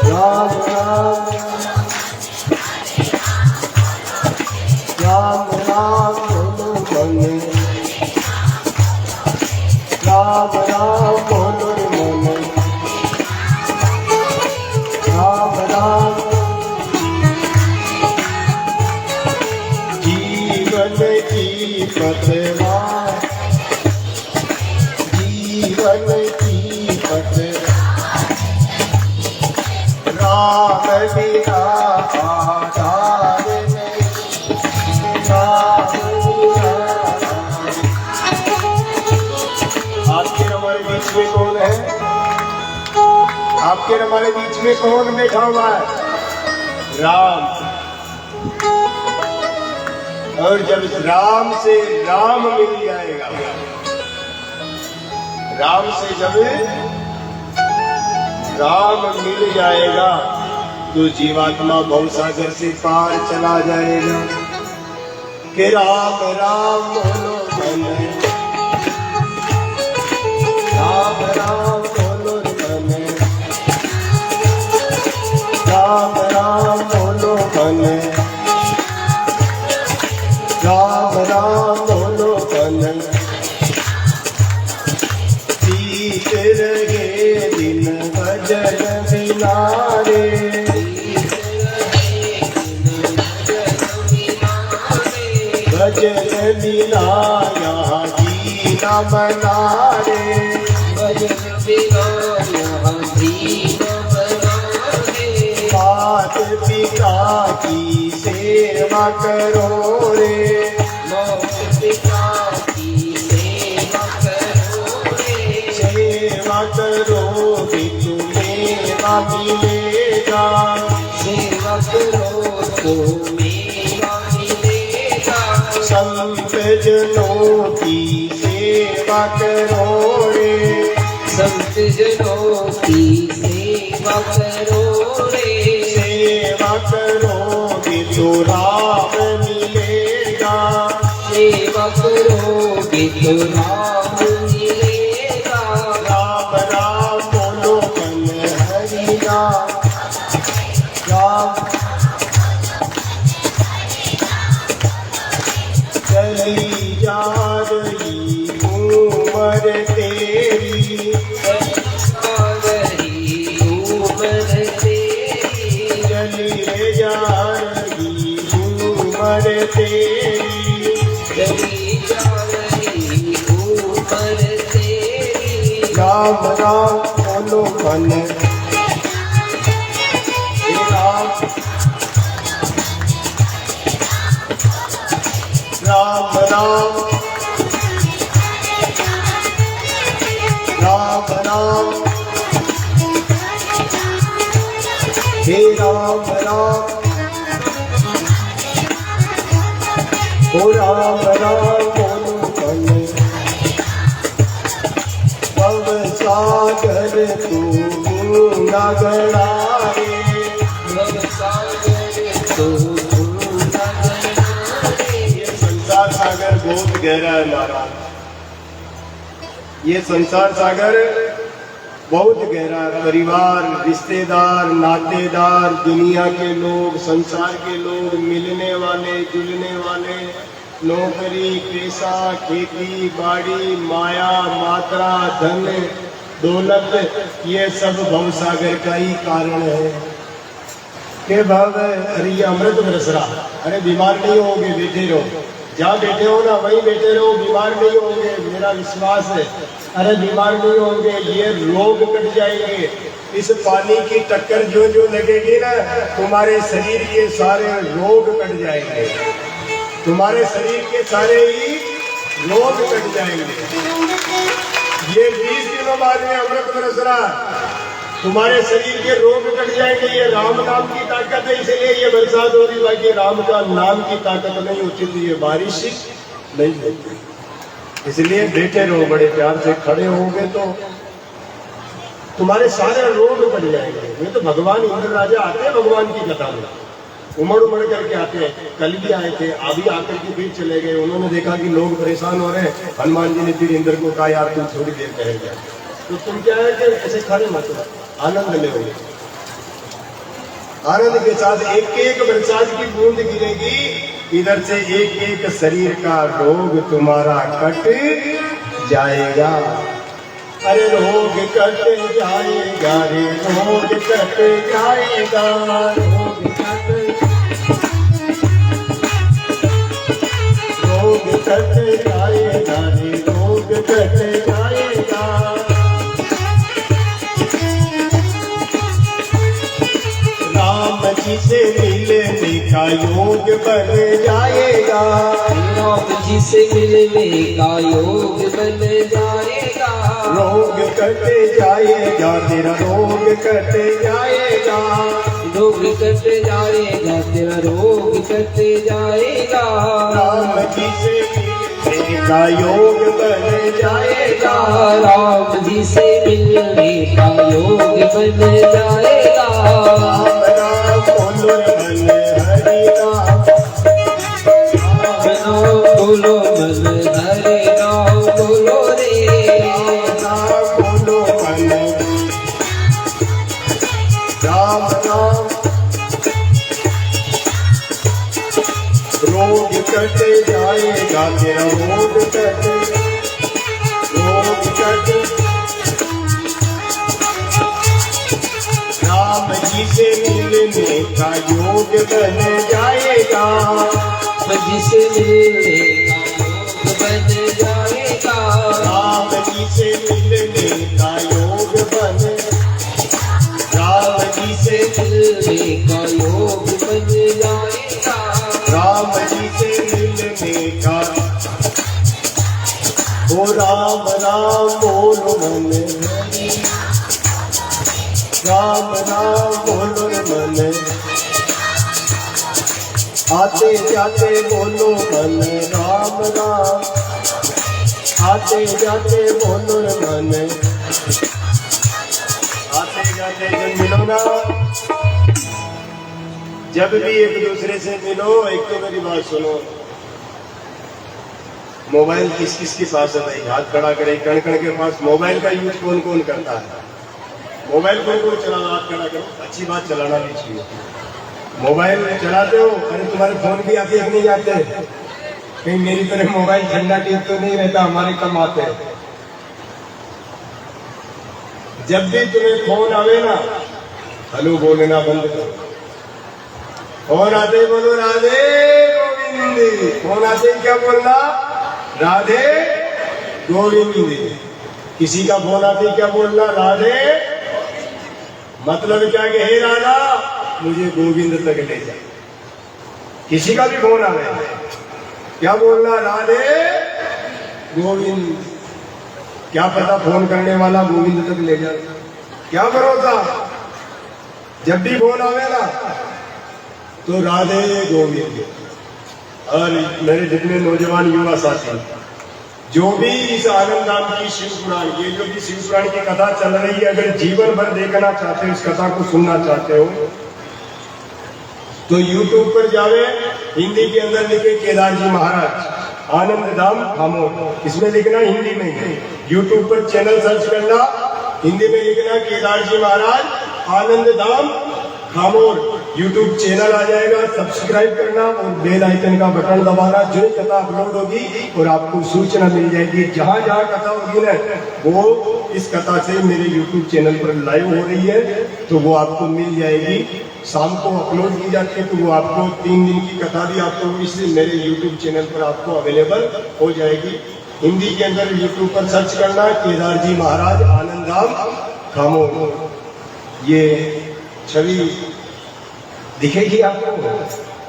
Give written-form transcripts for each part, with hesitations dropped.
राम राम राम राम बोलो मन, राम राम बोलो मन, राम राम जीवन की पतवार, जीवन की पतवार, राम बिना आधार नहीं, राम बिना। आपके हमारे बीच में कौन है? आपके हमारे बीच में कौन बैठा हुआ है? राम। और जब राम से राम मिल जाएगा, राम से जब राम मिल जाएगा तो जीवात्मा भवसागर से पार चला जाएगा। कि राम राम बोलो मन, राम राम बोलो मन, राम राम बोलो मन, राम राम बोलो मन। बीत रहे दिन भजन बिना रे, भजन बिना यहाँ जीना बना रे, भजन बिना यहाँ जीना बना रे। मात पिता की सेवा करो रे, मात पिता की सेवा करो रे, सेवा करोगे तो मेवा मिलेगा, सेवा करो तो मेवा मिलेगा। संत जनों की सेवा करो रे, संत जनों की सेवा करो रे, सेवा करोगे तो राम मिलेगा, सेवा करोगे तो राम मिलेगा। राम राम बोलो मन, हरि राम, राम। चली जा रही उम्र तेरी, जा रही उम्र तेरी, चली जा रही उम्र तेरी, चली जा रही उम्र तेरी। राम राम बोलो मन, राम राम राम राम राम, हे राम राम, ओ राम राम बोलो मन। भव सागर तू गंगा गड़ा रे, भव सागर तू गंगा गड़ा रे। ये संसार सागर बहुत गहरा है महाराज, ये संसार सागर बहुत गहरा है। परिवार, रिश्तेदार, नातेदार, दुनिया के लोग, संसार के लोग, मिलने वाले, जुलने वाले, नौकरी, पेशा, खेती बाड़ी, माया, मात्रा, धन, दौलत, ये सब भवसागर का ही कारण है। के भव अरे ये अमृत बरस रहा, अरे बीमार नहीं होगे, बैठे रहो, जहाँ बैठे हो ना वहीं बैठे रहो, बीमार नहीं होंगे, मेरा विश्वास है। अरे बीमार नहीं होंगे, ये रोग कट जाएंगे। इस पानी की टक्कर जो जो लगेगी ना, तुम्हारे शरीर के सारे रोग कट जाएंगे, तुम्हारे शरीर के सारे ही रोग कट जाएंगे। ये 20 दिनों बाद में अमृत बरस रहा, तुम्हारे शरीर के रोग कट जाएंगे। ये राम नाम की ताकत है, इसलिए ये बरसात हो रही। बाकी राम का नाम की ताकत नहीं होती तो ये बारिश नहीं होती। इसलिए बैठे रहो, बड़े प्यार से खड़े होगे तो तुम्हारे सारे रोग कट जाएंगे। ये तो भगवान इंद्र राजा आते हैं भगवान की कथा में, उमड़ उमड़ करके आते हैं। कल भी आए थे, अभी आकर के फिर चले गए। उन्होंने देखा कि लोग परेशान हो रहे हैं, हनुमान जी ने फिर इंद्र को कहा यार तुम थोड़ी देर ठहर जाए। तो तुम क्या है कि ऐसे खड़े मत हो, आनंद ले। आनंद के साथ एक एक बरसात की बूंद गिरेगी, इधर से एक एक शरीर का रोग तुम्हारा कट जाएगा। अरे रोग कट जाएगा रे, रोग कट जाएगा, रोग कट जाएगा रे, रोग कट जाएगा। राम जी से मिलने का योग बन जाएगा, राम जी से मिलने का योग बन जाएगा। रोग कट जाएगा तेरा, रोग कट जाएगा, रोग कट जाएगा तेरा, रोग कट जाएगा। राम जी से मिलने का योग बन जाएगा, राम जी से मिलने का योग बन जाएगा। राम राम बोलो मन हरि राम, राम बोलो मन हरे राम बोलो रे, राम बोलो मन, राम राम। रोग कट जाएगा तेरा, रोग कट, रोग कट। राम जी से मिलने का योग बन जाएगा, जिसे मिलने का योग बन जाएगा। राम जी से मिलने का योग बन, राम जी से मिलने का योग बन जाएगा। राम जी से मिलने का। ओ राम राम बोलो मन हरि, राम राम बोलो मन, आते जाते बोलो मन राम राम, आते जाते बोलो मन, आते जाते जब मिलो ना, जब भी एक दूसरे से मिलो, एक तो मेरी बात सुनो, मोबाइल किस किस के पास है भाई? हाथ खड़ा करे, कण कण के पास मोबाइल का यूज कौन कौन करता है? मोबाइल कौन कौन चलाना? हाथ खड़ा करो। अच्छी बात, चलाना नहीं चाहिए। मोबाइल चलाते हो, अरे तुम्हारे फोन भी आते नहीं जाते? कहीं मेरी तरह मोबाइल ठंडा टीप तो नहीं रहता, हमारे कम आते हैं। जब भी तुम्हें फोन आवे ना, हेलो बोलना बंद करो। फोन आते बोलो राधे गोविंद, फोन आते क्या बोलना? राधे गोविंद। किसी का फोन आते क्या बोलना? राधे। मतलब क्या कि हे राधा मुझे गोविंद तक ले जा। किसी का भी फोन आ रहा है, क्या बोलना? राधे गोविंद। क्या पता फोन करने वाला गोविंद तक ले जाए, क्या भरोसा? जब भी फोन आवे ना तो राधे गोविंद। और मेरे जितने नौजवान युवा साथी जो भी इस आनंद धाम की शिव पुराण, ये जो भी शिव पुराण की कथा चल रही है, अगर जीवन भर देखना चाहते हो, इस कथा को सुनना चाहते हो, तो YouTube पर जावे, हिंदी के अंदर लिखे केदार जी महाराज आनंद धाम खामोर, इसमें लिखना हिंदी में। YouTube पर चैनल सर्च करना, हिंदी में लिखना केदार जी महाराज आनंद धाम खामोर, YouTube चैनल आ जाएगा। सब्सक्राइब करना और बेल आइकन का बटन दबाना, जो कथा अपलोड होगी और आपको सूचना मिल जाएगी। जहां जहां कथा होगी ना, वो इस कथा से मेरे YouTube चैनल पर लाइव हो रही है, तो वो आपको मिल जाएगी। शाम को अपलोड की जाती है, तो वो आपको 3 दिन की कथा भी आपको इस मेरे YouTube चैनल पर आपको अवेलेबल हो जाएगी। हिंदी के अंदर YouTube पर सर्च करना केदार जी महाराज आनंद धाम खामोर, ये छवि दिखेगी आपको।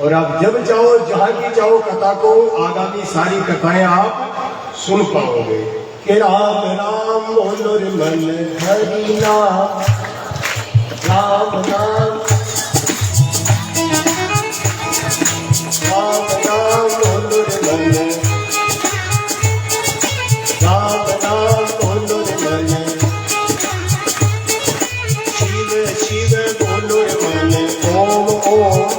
और आप जब चाहो, जहां की चाहो कथा को, आगामी सारी कथाएं आप सुन पाओगे। कि राम राम बोलो रे मन हरि नाम, राम राम, राम राम बोलो रे मन, राम राम बोलो रे मन, शिव शिव बोलो रे मन, ओम ओम,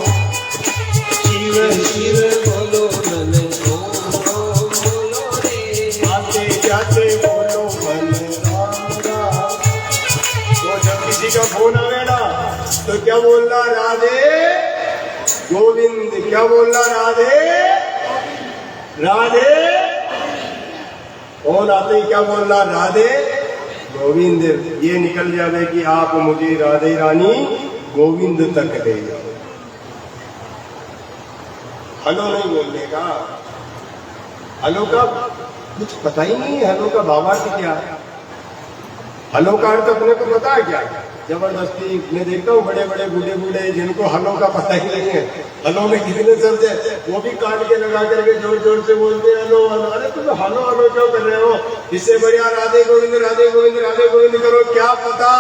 शिव शिव बोलो मन, ओम ओम बोलो रे, आते जाते बोलो मन राम राम, किसी का फोन आवे ना तो क्या बोलना, राधे गोविंद। क्या बोलना, राधे राधे। फोन आते ही क्या बोलना, राधे गोविंद। ये निकल जावे कि आप मुझे राधे रानी गोविंद तक ले जाओ। हलो नहीं बोलने का, हलो का कुछ पता ही नहीं है। हलो का भावार्थ क्या है? हलो का अर्थ अपने को पता है क्या? जबरदस्ती मैं देखता हूँ बड़े बड़े बूढ़े बूढ़े जिनको हलो का पता ही नहीं है। हलो में कितने शब्द है, वो भी काट के लगा करके जोर जोर से बोलते हैं हलो हलो। अरे तुम हलो हलो क्यों कर रहे हो? इससे बढ़िया राधे गोविंद राधे गोविंद राधे गोविंद करो। क्या पता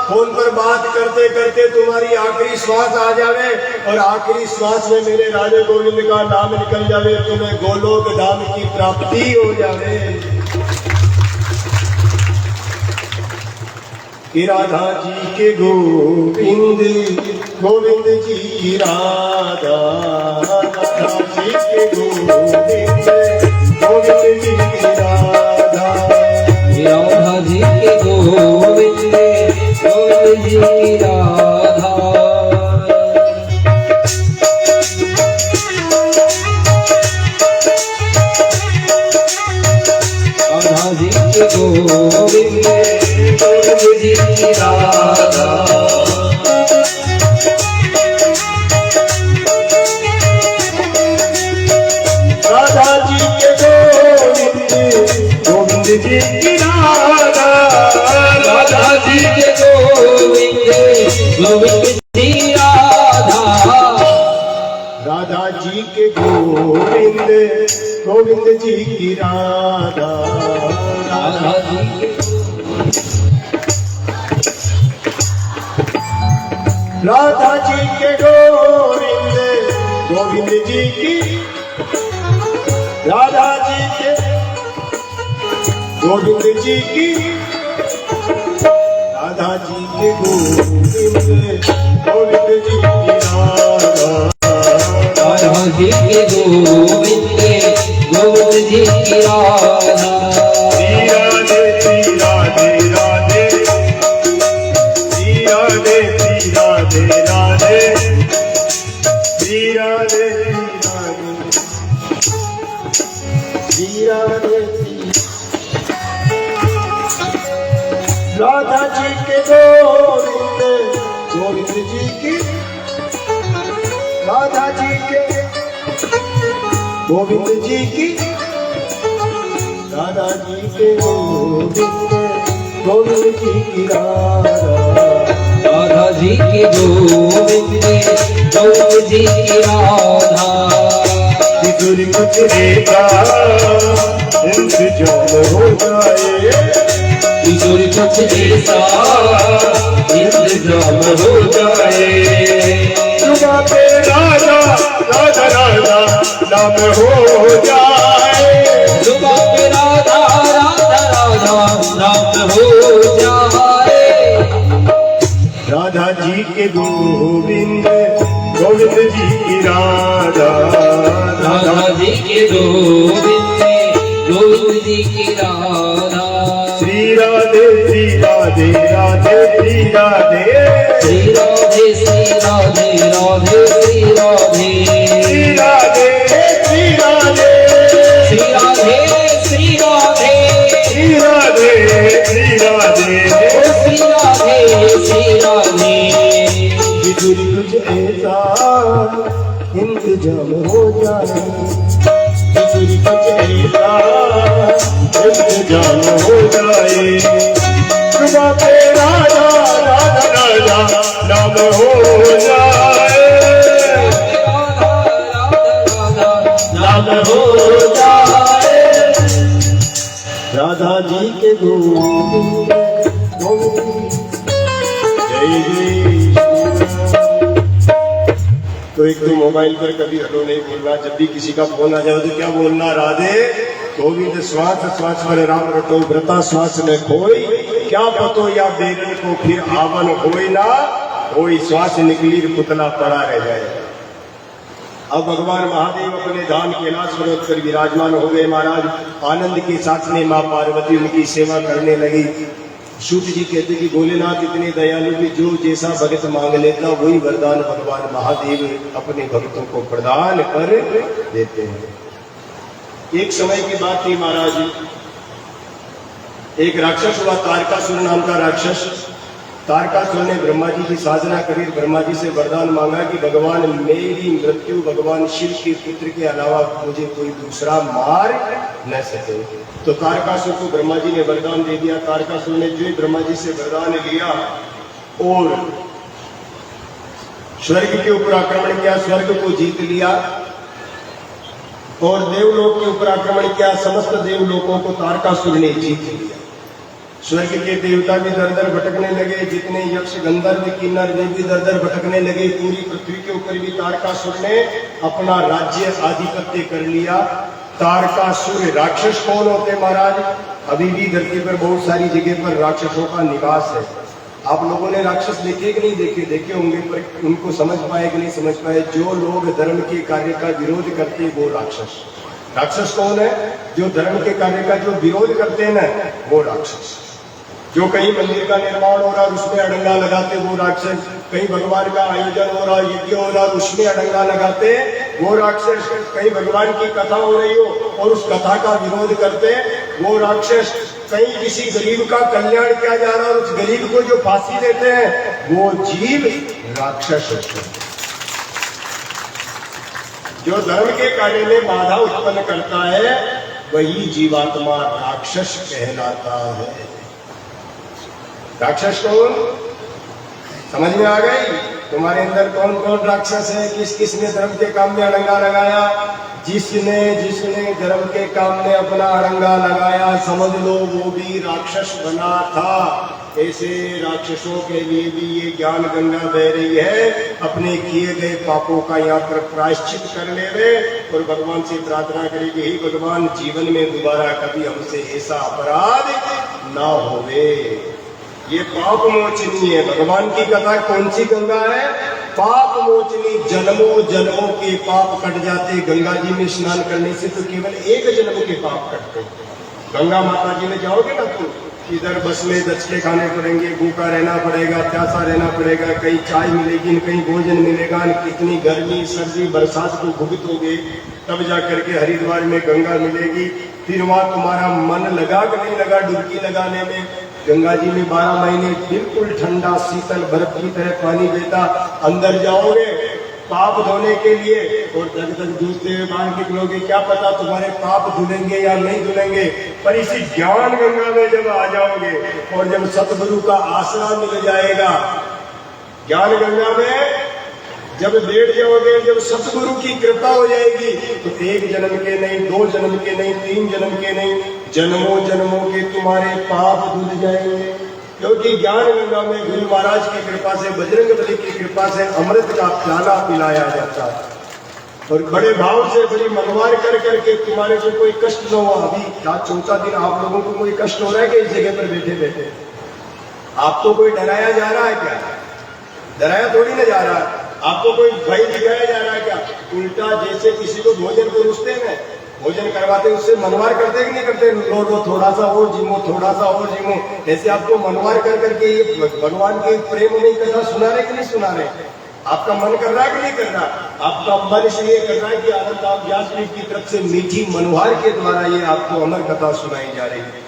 फोन पर बात करते करते तुम्हारी आखिरी श्वास आ जावे और आखिरी श्वास में मेरे राधे गोविंद का नाम निकल जावे, तुम्हें गोलोक धाम की प्राप्ति हो जावे। कि राधा जी के गोविंद गोविंद जी की राधा, राधा जी के गोविंद गोविंद जी की राधा, राधा जी के गोविंद गोविंद जी की राधा। राधा जी के गोविंद गोविंद जी की राधा। राधा जी के गोविंद गोविंद जी की राधा, राधा जी के गोविंद गोविंद जी राधा। राधा जी के गोविंद गोविंद जी की राधा, राधा जी के राधा जी के गोविंद गोविंद जी की, राधा जी के गोविंद जी की, राधा जी के गोविंद गोविंद जी की राधा, राधा जी के गोविंद गोविंद जी की राधा। राधे राधे राधे राधे राधे राधे राधे राधे। राधा जी के गोविंद गोविंद जी की, राधा जी के गोविंद जी की, राधा जी के गोविंद गोविंद जी की राधा, राधा जी के गोविंद गोविंद जी की राधा। दूरी कुछ देगा इंतजाम हो जाए, किशोर कुछ ऐसा इंतजाम हो जाए। जुबा पे राधा राधा राधा नाम हो जाए, जुबा पे राधा राधा राधा नाम हो जाए। राधा जी के गोविंद गोविंद जी की राधा, राधा जी के गोविंद गोविंद जी की राधा। श्री राधे श्री राधे राधे श्री राधे, श्री राधे श्री राधे राधे श्री राधे, श्री राधे श्री राधे श्री राधे श्री राधे, श्री राधे श्री राधे, ओ श्री राधे श्री राधे। बिजुरी कुछ ऐसा इंतजाम हो जाए, बिजुरी कुछ ऐसा इंतजाम हो जाए, सुबह पे राजा राजा राजा नाम हो जाए, नाम हो जाए। राधा जी के गोविंद गोविंद जय जय। तो एक तो मोबाइल पर कभी हलो नहीं बोलना, जब भी किसी का फोन आ जाए तो क्या बोलना, राधे गोविंद श्वास श्वास पर राम रटो व्रता श्वास में खोई, क्या पतो या बेरन को फिर आवन होई ना, होई श्वास निकली पुतला पड़ा रह जाए। अब भगवान महादेव अपने धाम कैलाश पर्वत पर विराजमान हो गए महाराज। आनंद के साथ में माँ पार्वती उनकी सेवा करने लगी। सूत जी कहते कि भोलेनाथ इतने दयालु कि जो जैसा भगत मांग लेता वही वरदान भगवान महादेव अपने भक्तों को प्रदान कर देते हैं। एक समय की बात थी महाराज, एक राक्षस हुआ तारकासुर नाम का राक्षस। तारकासुर ने ब्रह्मा जी की साधना करी, ब्रह्मा जी से वरदान मांगा कि भगवान मेरी मृत्यु भगवान शिव के पुत्र के अलावा मुझे कोई दूसरा मार न सके। तो तारकासुर को ब्रह्मा जी ने वरदान दे दिया। तारकासुर ने जो ब्रह्मा जी से वरदान लिया और स्वर्ग के ऊपर आक्रमण किया, स्वर्ग को जीत लिया और देवलोक के ऊपर आक्रमण किया। समस्त देवलोकों को तारकासुर ने जीत लिया। स्वर्ग के देवता भी दर दर भटकने लगे, जितने यक्ष गंधर्व किन्नर वे भी दर दर भटकने लगे। पूरी पृथ्वी के ऊपर भी तारकासुर ने अपना राज्य आधिपत्य कर लिया। तारकासुर राक्षस कौन होते महाराज? अभी भी धरती पर बहुत सारी जगह पर राक्षसों का निवास है। आप लोगों ने राक्षस देखे कि नहीं देखे? देखे होंगे, पर उनको समझ पाए कि नहीं समझ पाए? जो लोग धर्म के कार्य का विरोध करते वो राक्षस। राक्षस कौन है? जो धर्म के कार्य का जो विरोध करते हैं ना, वो राक्षस। जो कहीं मंदिर का निर्माण हो रहा है उसमें अड़ंगा लगाते वो राक्षस, कहीं भगवान का आयोजन हो रहा, यज्ञ हो रहा, उसमें अड़ंगा लगाते वो राक्षस, कहीं भगवान की कथा हो रही हो और उस कथा का विरोध करते वो राक्षस, कहीं किसी गरीब का कल्याण किया जा रहा है और उस गरीब को जो फांसी देते हैं वो जीव राक्षस होते हैं। जो धर्म के कार्य में बाधा उत्पन्न करता है वही जीवात्मा राक्षस कहलाता है। राक्षस कौन? समझ में आ गई? तुम्हारे अंदर कौन कौन राक्षस है? किस किस ने धर्म के काम में अड़ंगा लगाया? जिसने धर्म के काम में अपना अड़ंगा लगाया समझ लो वो भी राक्षस बना था। ऐसे राक्षसों के लिए भी ये ज्ञान गंगा बह रही है। अपने किए गए पापों का यहाँ पर प्रायश्चित कर ले वे और भगवान से प्रार्थना करे कि हे भगवान जीवन में दोबारा कभी हमसे ऐसा अपराध ना होवे। ये पाप मोचनी है। भगवान की कथा कौन सी गंगा है? पाप मोचनी। जन्मों जन्मों के पाप कट जाते। गंगा जी में स्नान करने से तो केवल एक जन्म के पाप कटते। गंगा माता जी में जाओगे ना तुम, इधर बस में दचके खाने पड़ेंगे, भूखा रहना पड़ेगा, प्यासा रहना पड़ेगा, कहीं चाय मिलेगी कहीं भोजन मिलेगा, कितनी गर्मी सर्दी बरसात को भुगतोगे, तब जा करके हरिद्वार में गंगा मिलेगी। फिर वहां तुम्हारा मन लगा कि नहीं लगा डुबकी लगाने में? गंगा जी में 12 महीने बिल्कुल ठंडा शीतल बर्फ की तरह पानी बहता। अंदर जाओगे पाप धोने के लिए और तक तक जूझते हुए बाहर निकलोगे। क्या पता तुम्हारे पाप धुलेंगे या नहीं धुलेंगे। पर इसी ज्ञान गंगा में जब आ जाओगे और जब सतगुरु का आसरा मिल जाएगा, ज्ञान गंगा में जब बैठ जाओगे, जब सतगुरु की कृपा हो जाएगी तो एक जन्म के नहीं, 2 जन्म के नहीं, 3 जन्म के नहीं, जन्मों जन्मों के तुम्हारे पाप धुल जाएंगे। क्योंकि ज्ञान गंगा में गुरु महाराज की कृपा से, बजरंग बली की कृपा से अमृत का प्याला पिलाया जाता है और बड़े भाव से बड़ी मनवार कर करके तुम्हारे को कोई कष्ट न हो। अभी क्या 4था दिन आप लोगों को कोई कष्ट हो रहा है कि इस जगह पर बैठे बैठे? आपको कोई डराया जा रहा है क्या? डराया थोड़ी ना जा रहा है। आपको कोई भय दिखाया जा रहा है क्या? उल्टा जैसे किसी को भोजन को रुचते हैं, भोजन करवाते उससे मनवार करते कि नहीं करते? लो थोड़ा सा और जिमो, थोड़ा सा और जिमो। ऐसे आपको मनवार कर करके ये भगवान के प्रेम में कथा सुना रहे कि नहीं सुना रहे? आपका मन कर रहा है कि नहीं कर रहा? आपका मन इसलिए कर रहा है कि आनंद आप व्यास जी की तरफ से मीठी मनोहार के द्वारा ये आपको अमर कथा सुनाई जा रही है।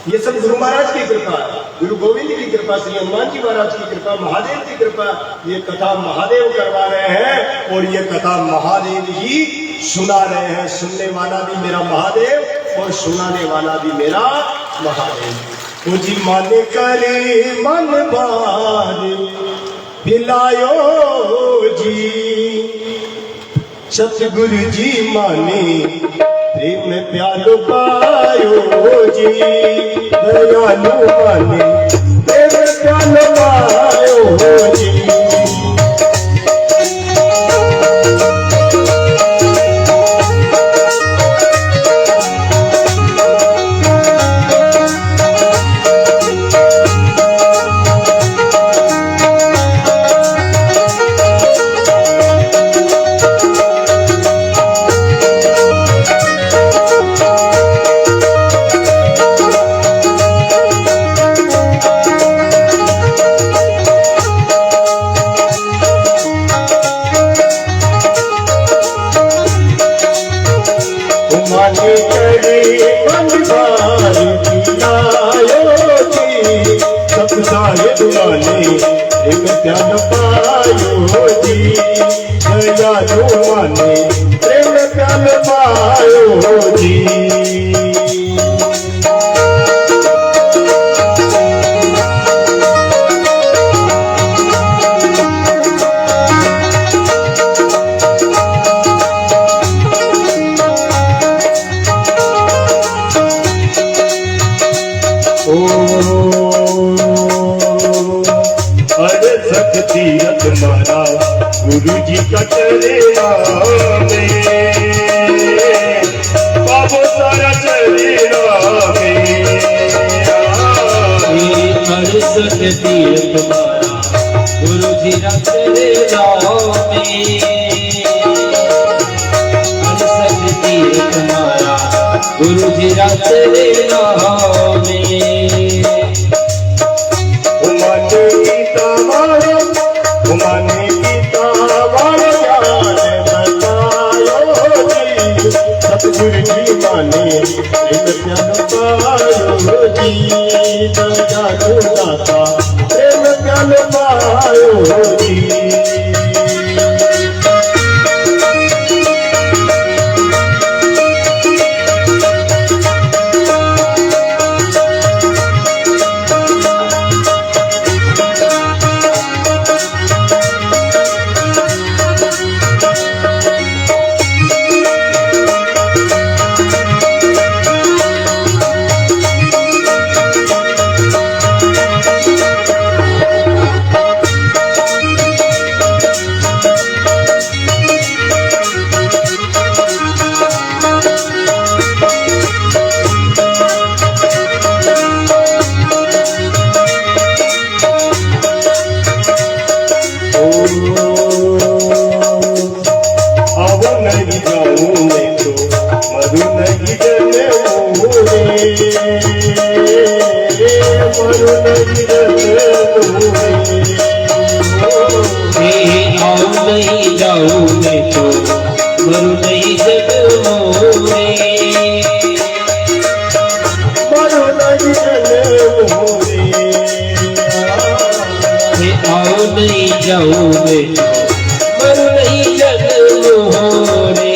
ये सब गुरु महाराज की कृपा, गुरु गोविंद की कृपा, श्री हनुमान जी महाराज की कृपा, महादेव की कृपा। ये कथा महादेव करवा रहे हैं और ये कथा महादेव ही सुना रहे हैं। सुनने वाला भी मेरा महादेव और सुनाने वाला भी मेरा महादेव। मुझी मन करे मन बार पिलायो जी, सतगुरु जी माने प्रेम प्यालो पायो जी, दयालु माने प्रेम प्यालो पायो जी। प्रेम प्याल पायो जी दयालु माने प्रेम प्याल पायो जी। तीरथ मारा गुरु जी का चरेना में बाबो सारा चरेना में अड़सठ तीरथ मारा गुरु जी का चरेना में अड़सठ तीरथ मारा गुरु जी का चरेना में माने गीता वाला ज्ञान बतायो जी सतगुरु जी माने प्रेम प्याल पायो जी दयालु दाता प्रेम प्याल पायो जी। नहीं जाऊं मैं तो मरु नहीं जग मोरे मरु नहीं जग मोरे आओ नहीं जाऊं मैं तो मरु नहीं जग मोरे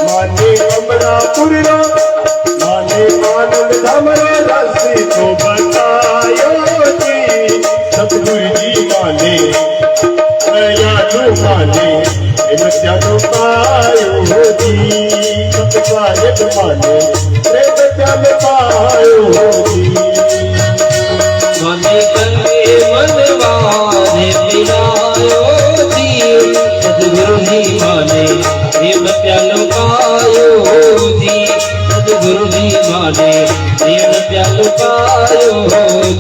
माने अमरापुर माने आनंद धामरा राशि को बतायो जी सतगुरु जी माने दयालु माने प्रेम प्याल पायो जी सतपायक माने प्रेम प्याल पायो जी। मने करके मनवारे मिलायो जी सतगुरु जी माने प्रेम प्याल पायो जी सतगुरु जी माने प्रेम प्याल पायो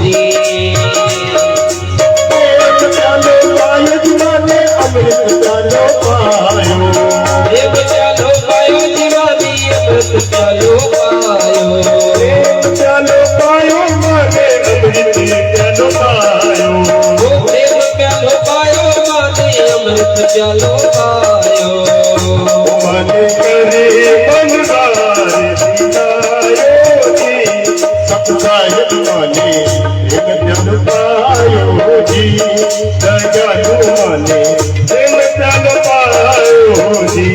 जी। अमृत प्यालो पायो प्रेम प्यालो पायो दीवानी अमृत प्यालो पायो प्रेम प्यालो पायो माने अमृत प्यालो पायो प्रेम प्यालो पायो माने अमृत प्यालो पायो माने करे मनवारे दिलायो जी सतसायक माने प्रेम प्यालो पायो जी दयालु माने प्रेम प्याल पायो जी।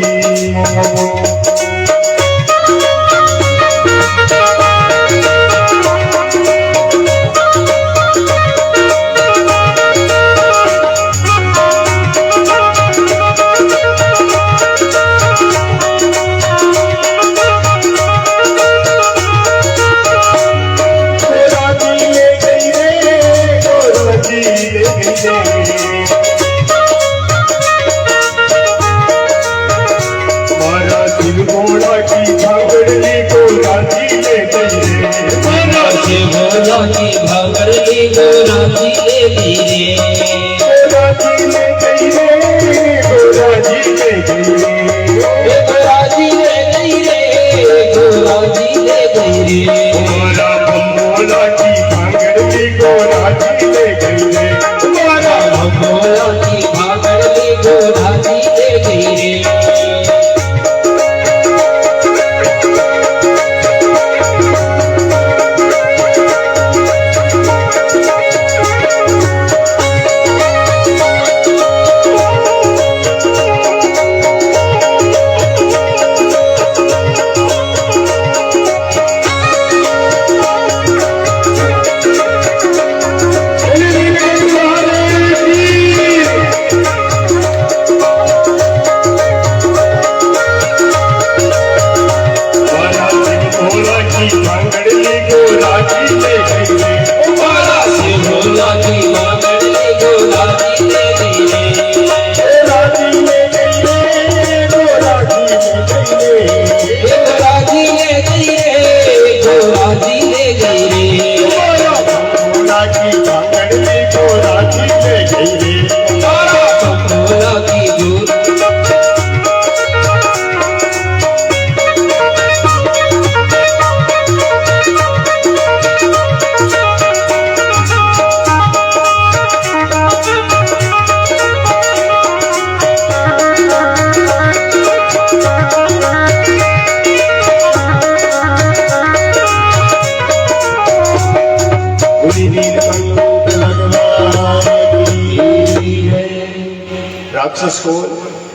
राक्षस को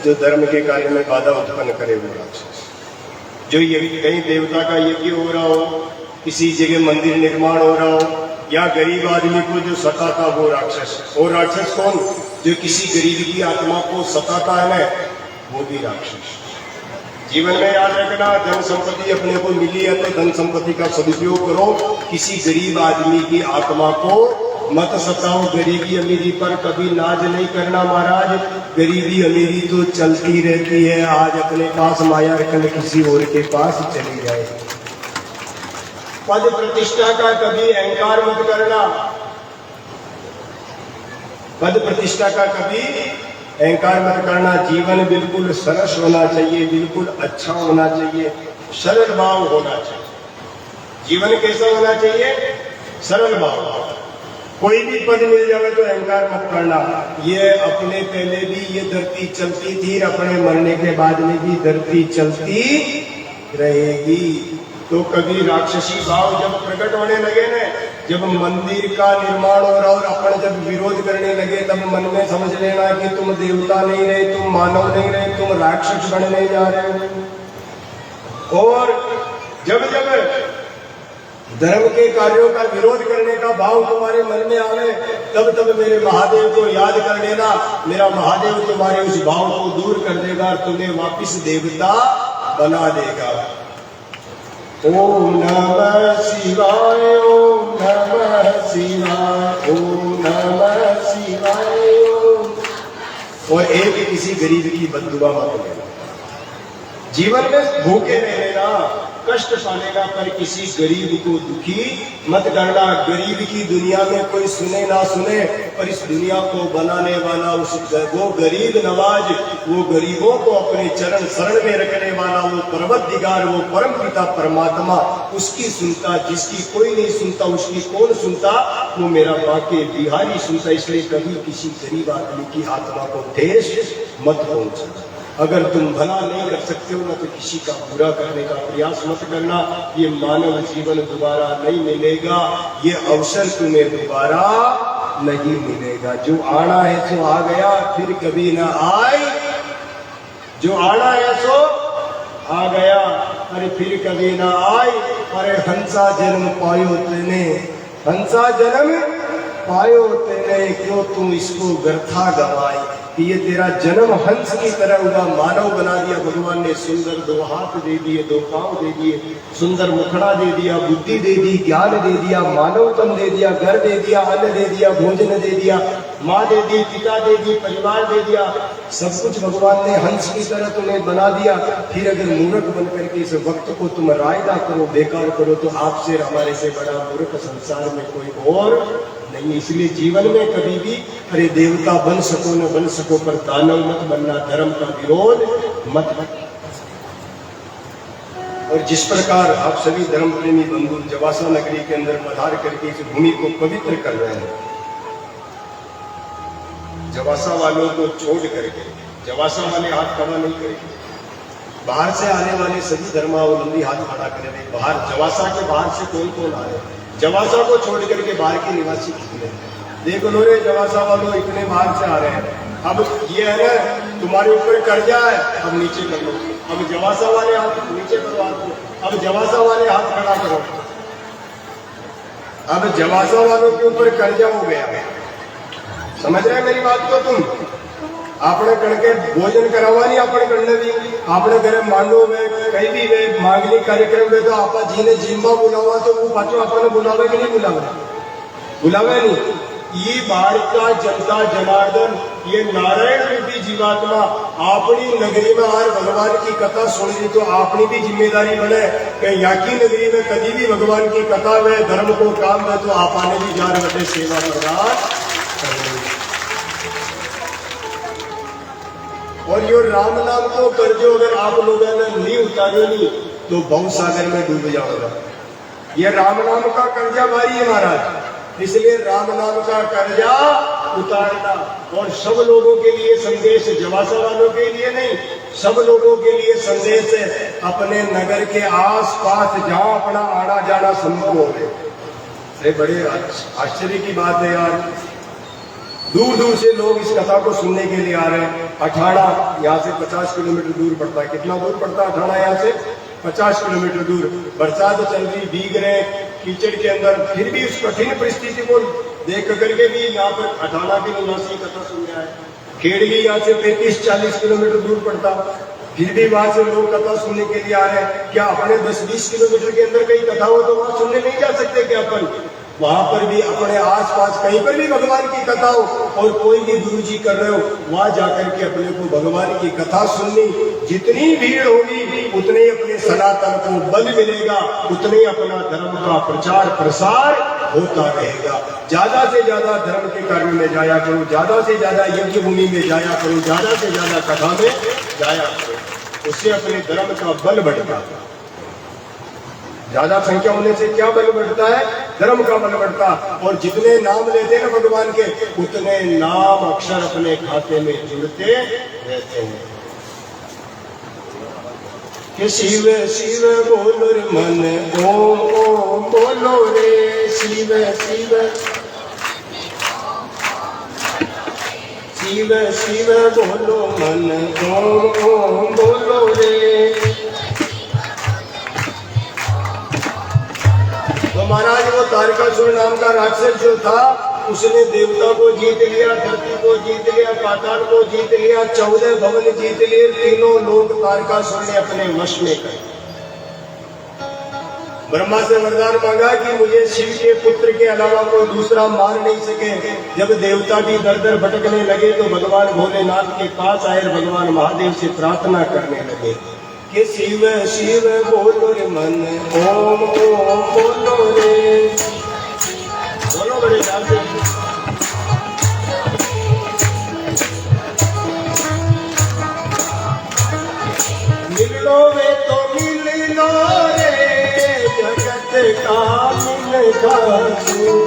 जो धर्म के कार्य में बाधा उत्पन्न करे वो राक्षस। जो ये कहीं देवता का यज्ञ हो रहा हो, किसी जगह मंदिर निर्माण हो रहा हो, या गरीब आदमी को जो सताता वो राक्षस। और राक्षस कौन? जो किसी गरीब की आत्मा को सताता है ना, वो भी राक्षस। जीवन में याद रखना, धन संपत्ति अपने को मिली है तो धन संपत्ति का सदुपयोग करो। किसी गरीब आदमी की आत्मा को मत सताओ। गरीबी अमीरी पर कभी नाज नहीं करना महाराज। गरीबी अमीरी तो चलती रहती है, आज अपने पास माया कल किसी और के पास चली जाए। पद प्रतिष्ठा का कभी अहंकार मत करना। पद प्रतिष्ठा का कभी अहंकार मत करना। जीवन बिल्कुल सरस होना चाहिए, बिल्कुल अच्छा होना चाहिए, सरल भाव होना चाहिए। जीवन कैसा होना चाहिए? सरल भाव। कोई भी पद मिल जाए तो अहंकार मत करना। ये अपने पहले भी ये धरती चलती थी, अपने मरने के बाद में भी धरती चलती रहेगी। तो कभी राक्षसी भाव जब प्रकट होने लगे न, जब मंदिर का निर्माण हो रहा और अपन जब विरोध करने लगे, तब मन में समझ लेना कि तुम देवता नहीं रहे, तुम मानव नहीं रहे, तुम राक्षस बनने जा रहे हो। और जब जब धर्म के कार्यों का विरोध करने का भाव तुम्हारे मन में आवे, तब तब मेरे महादेव को याद कर लेना। मेरा महादेव तुम्हारे उस भाव को दूर कर देगा, तुम्हें वापिस देवता बना देगा। ओम नमः शिवाय, ओम नमः शिवाय, ओम नमः शिवाय। और एक किसी गरीब की बद्दुआ मत लेना। जीवन में भूखे रहना, कष्ट पाने का, पर किसी गरीब को दुखी मत करना। गरीब की दुनिया में कोई सुने ना सुने, पर इस दुनिया को बनाने वाला वो गरीब नवाज, वो गरीबों को अपने चरण शरण में रखने वाला वो परवतदिगार, वो परम पिता परमात्मा, उसकी सुनता। जिसकी कोई नहीं सुनता उसकी कौन सुनता? वो मेरा बाके बिहारी सुनता। इसलिए कभी किसी गरीब आदमी की आत्मा को ठेस मत पहुंचना। अगर तुम भला नहीं कर सकते हो ना, तो किसी का बुरा करने का प्रयास मत करना। ये मानव जीवन दोबारा नहीं मिलेगा, ये अवसर तुम्हें दोबारा नहीं मिलेगा। जो आना है सो आ गया, फिर कभी ना आए। जो आना है सो आ गया, अरे फिर कभी ना आए। अरे हंसा जन्म पायो तेने, हंसा जन्म पायो तेने, क्यों तुम इसको गर्था गवाई। ये तेरा जन्म हंस की तरह हुआ, मानव बना दिया भगवान ने। सुंदर दो हाथ दे दिए, दो पांव दे दिए, सुंदर मुखड़ा दे दिया, बुद्धि दे दी, ज्ञान दे दिया, मानव तन दे दिया, घर दे दिया, अन्न दे दिया, भोजन दे दिया, माँ दे दी, पिता दे दी, परिवार दे दिया। सब कुछ भगवान ने हंस की तरह तुम्हें बना दिया। फिर अगर मूर्ख बन करके इस वक्त को तुम रायदा करो, बेकार करो, तो आपसे हमारे से बड़ा मूर्ख संसार में कोई और नहीं। इसलिए जीवन में कभी भी अरे देवता बन सको न बन सको, पर दानव मत बनना, धर्म का विरोध मत। और जिस प्रकार आप सभी धर्म प्रेमी बंधु जवासा नगरी के अंदर पधार करके इस भूमि को पवित्र कर रहे हैं, जवासा वालों को छोड़ करके, जवासा वाले हाथ खड़ा नहीं करेंगे। बाहर से आने वाले सभी धर्मावलंबी हाथ खड़ा करेंगे। बाहर जवासा के बाहर से कौन कौन आ रहे हैं? जवासा को छोड़ करके बाहर के निवासी कितने हैं? देख लो रे, जवासा वालों इतने बाहर से आ रहे हैं। अब ये है ना, तुम्हारे ऊपर कर्जा है, अब नीचे कर लो। अब जवासा वाले हाथ नीचे करो, हाथ को। अब जवासा वाले हाथ खड़ा करो। अब जवासा वालों के ऊपर कर्जा हो गया। समझ रहे मेरी बात को तुम? आपने करके भोजन करावा नहीं, आपने करने भी आपने घर मांडो में कहीं भी वे मांगलिक कार्यक्रम में तो आपा जी ने जिम्बा बुलावा, तो वो पाचो आपने बुलावे कि नहीं बुलावे? बुलावे नहीं। ये भारत का जनता जनार्दन, ये नारायण रूपी जीवात्मा अपनी नगरी में आज भगवान की कथा सुन ली, तो अपनी भी जिम्मेदारी बने कि यहाँ की नगरी में कभी भी भगवान की कथा में धर्म को काम में, तो आपने भी जार बटे सेवा प्रदान करनी। और यो राम नाम को कर्जो अगर आप लोगों ने नहीं उतारे नहीं, तो बहुत सागर में डूब जाओगा। ये राम नाम का कर्जा भारी है महाराज, इसलिए राम नाम का कर्जा उतारना। और सब लोगों के लिए संदेश, जवासा वालों के लिए नहीं, सब लोगों के लिए संदेश है। अपने नगर के आस पास जहाँ अपना आना जाना संभव हो गए। अरे बड़े आश्चर्य की बात है यार, दूर दूर से लोग इस कथा को सुनने के लिए आ रहे हैं। अठाड़ा यहाँ से 50 किलोमीटर दूर पड़ता है। कितना दूर पड़ता है अठाड़ा यहाँ से? 50 किलोमीटर दूर। बरसात चल रही, भीग रहे कीचड़ के अंदर, फिर भी उस कठिन परिस्थिति को देख करके भी यहाँ पर अठाड़ा के निवासी कथा सुनने आए। खेड़गी यहाँ से 35-40 किलोमीटर दूर पड़ता, फिर भी वहां से लोग कथा सुनने के लिए आ रहे हैं। क्या अपने 10-20 किलोमीटर के अंदर कहीं कथा हो तो वहां सुनने नहीं जा सकते क्या अपन? वहां पर भी अपने आसपास कहीं पर भी भगवान की कथा हो और कोई भी गुरु जी कर रहे हो, वहां जाकर के अपने को भगवान की कथा सुननी। जितनी भीड़ होगी उतने ही अपने सनातन को बल मिलेगा, उतने ही अपना धर्म का प्रचार प्रसार होता रहेगा। ज्यादा से ज्यादा धर्म के कार्य में जाया करो, ज्यादा से ज्यादा यज्ञ भूमि में जाया करो, ज्यादा से ज्यादा कथा में जाया करो। उससे अपने धर्म का बल बढ़ेगा। ज्यादा संख्या होने से क्या बल बढ़ता है? धर्म का बल बढ़ता। और जितने नाम लेते हैं ना भगवान के, उतने नाम अक्षर अपने खाते में जुड़ते रहते हैं। कि शिव शिव बोलो रे मन, ओम ओम बोलो रे, शिव शिव शिव शिव बोलो मन, ओम ओम बोलो रे। तो महाराज वो तारकासुर नाम का राक्षस जो था, उसने देवता को जीत लिया, धरती को जीत लिया, पाताल को जीत लिया, 14 भवन जीत लिए, तीनों लोग तारकासुर ने अपने वश में कर। ब्रह्मा से वरदान मांगा कि मुझे शिव के पुत्र के अलावा कोई दूसरा मार नहीं सके। जब देवता भी दर दर भटकने लगे तो भगवान भोलेनाथ के पास आए, भगवान महादेव से प्रार्थना करने लगे कि शिव शिव बोलो रे मन, ओम ओम बोलो रे। बोलो बड़े ध्यान से। मिल लो वे तो मिल लो रे, जगत का मिल खासू।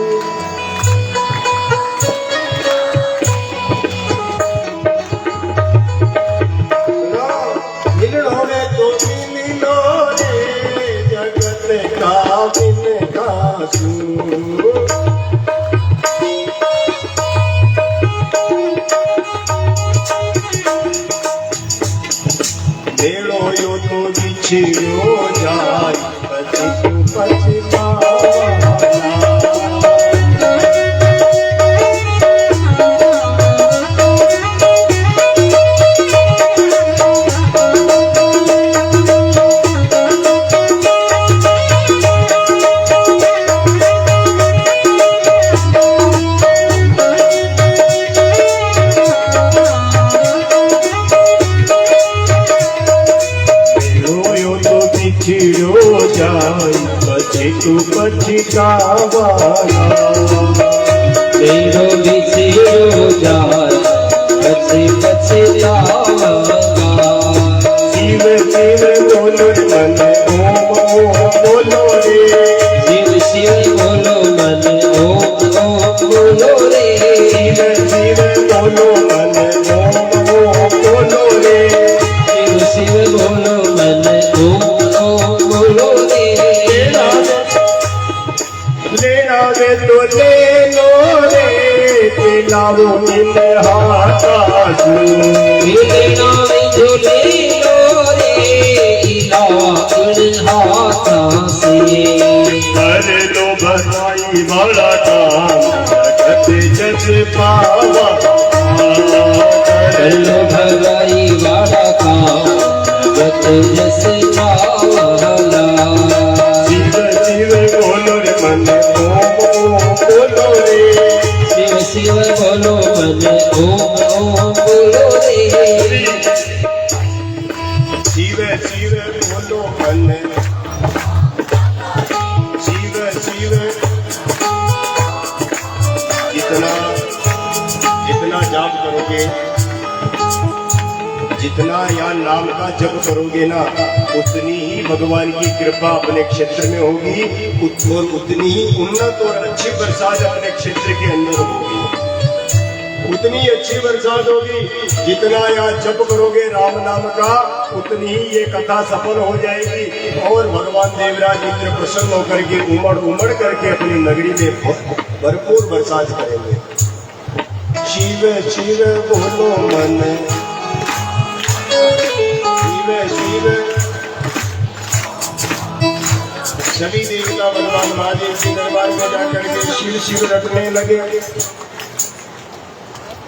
भेड़ो यो तो बिछड़ो जाय, पछितु पछतावा। छिड़ो जाय, पछितु पछतावाला। तेरो बिछड़ो जाय, पछे पछतावाला। शिव शिव बोलो मन, ओम ओम बोलो रे। शिव शिव बोलो मन, ओम ओम बोलो रे। शिव शिव बोलो मन, ओम ओम बोलो रे। शिव शिव बोलो मन, ओम बोलो रे। लेना वे तो ले लो रे, पिलाओ इन हाथासु। लेना वे तो ले लो रे, इलावा इन हाथों से। कर लो भलाई वाला काम, जगत जस पावा। कर लो भलाई वाला काम, जगत जस पावाला। शिव शिव बोलो रे मन, ओम ओम बोलो रे। शिव शिव बोलो मन, ओम ओम बोलो रे। शिव शिव बोलो मन, शिव शिव। जितना जितना जाप करोगे, जितना या नाम का जप करोगे ना, उतनी ही भगवान की कृपा अपने क्षेत्र में होगी, और उतनी ही उन्नत और अच्छी बरसात अपने क्षेत्र के अंदर होगी। उतनी अच्छी बरसात होगी। जितना यहाँ जप करोगे राम नाम का, उतनी ही ये कथा सफल हो जाएगी और भगवान देवराज इंद्र प्रसन्न होकर के उमड़ उमड़ करके अपनी नगरी में भरपूर बरसात करेंगे। शिव शिव बोलो मन, शिव शिव। सभी देवता भगवान महादेव के दरबार में जाकर के शिव शिव रटने लगे।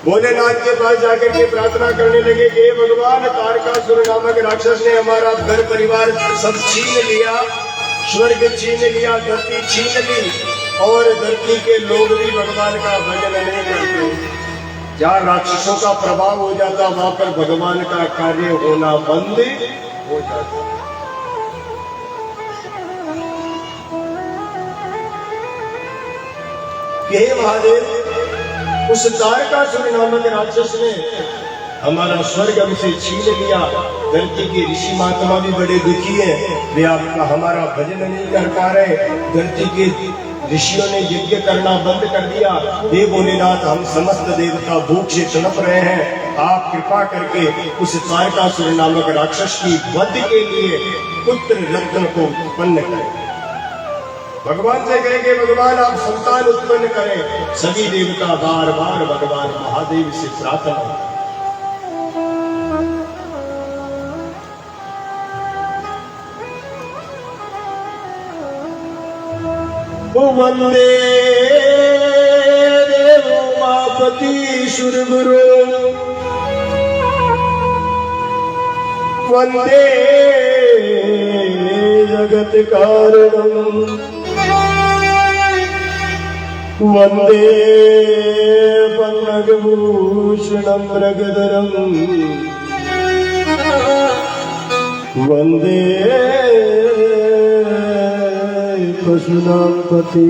भोलेनाथ के पास जाकर के प्रार्थना करने लगे कि भगवान, तारकासुर नामक राक्षस ने हमारा घर परिवार सब छीन लिया, स्वर्ग छीन लिया, धरती छीन ली, और धरती के लोग भी भगवान का भजन नहीं करते। जहाँ राक्षसों का प्रभाव हो जाता वहां पर भगवान का कार्य होना बंद हो जाता। हे महादेव, उस तारकासुर नामक राक्षस ने हमारा स्वर्ग हमसे छीन लिया। धरती के ऋषि महात्मा भी बड़े दुखी हैं, वे आपका हमारा भजन नहीं कर पा रहे। धरती के ऋषियों ने यज्ञ करना बंद कर दिया। हे भोलेनाथ, हम समस्त देवता भूख से तड़प रहे हैं, आप कृपा करके उस तारकासुर नामक राक्षस की वध के लिए पुत्र रत्न को उत्पन्न करें। भगवान से कहेंगे, भगवान आप संतान उत्पन्न करें। सभी देवता बार बार भगवान महादेव से प्रार्थना करें। वंदे देव उमापति सुरगुरु, वंदे जगत कारणम, वंदे पन्नगभूषणं मृगधरम, वंदे पशूनां पति।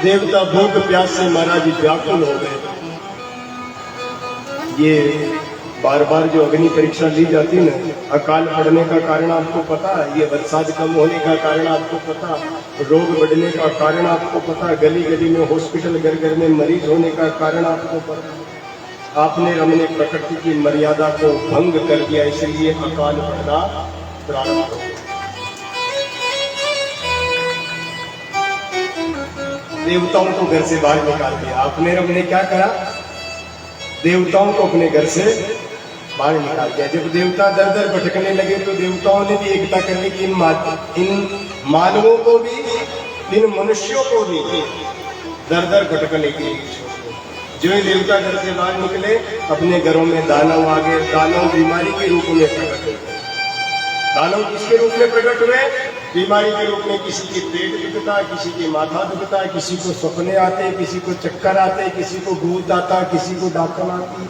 देवता भूख प्यास से महाराज व्याकुल हो गए। ये बार बार जो अग्नि परीक्षा ली जाती है ना, अकाल पड़ने का कारण आपको पता है, ये बरसात कम होने का कारण आपको पता, रोग बढ़ने का कारण आपको पता, गली गली में हॉस्पिटल, घर घर में मरीज होने का कारण आपको पता। आपने हमने प्रकृति की मर्यादा को भंग कर दिया, इसलिए अकाल पड़ना प्रारंभ हो गया। देवताओं को घर से बाहर निकाल दिया आपने, हमने क्या करा? देवताओं को अपने घर से बाहर निकाल दिया। जब देवता दर दर भटकने लगे तो देवताओं ने भी एकता करने की इन मानवों को भी, इन मनुष्यों को भी दर दर भटकने की। जो ही देवता घर से बाहर निकले, अपने घरों में दानव आ गए। दानव बीमारी के रूप में प्रकट हुए। दानव किसके रूप में प्रकट हुए? बीमारी के रूप में। किसी के पेट दुखता, किसी के माथा दुखता, किसी को सपने आते, किसी को चक्कर आते, किसी को भूत आता, किसी को डाकन आती,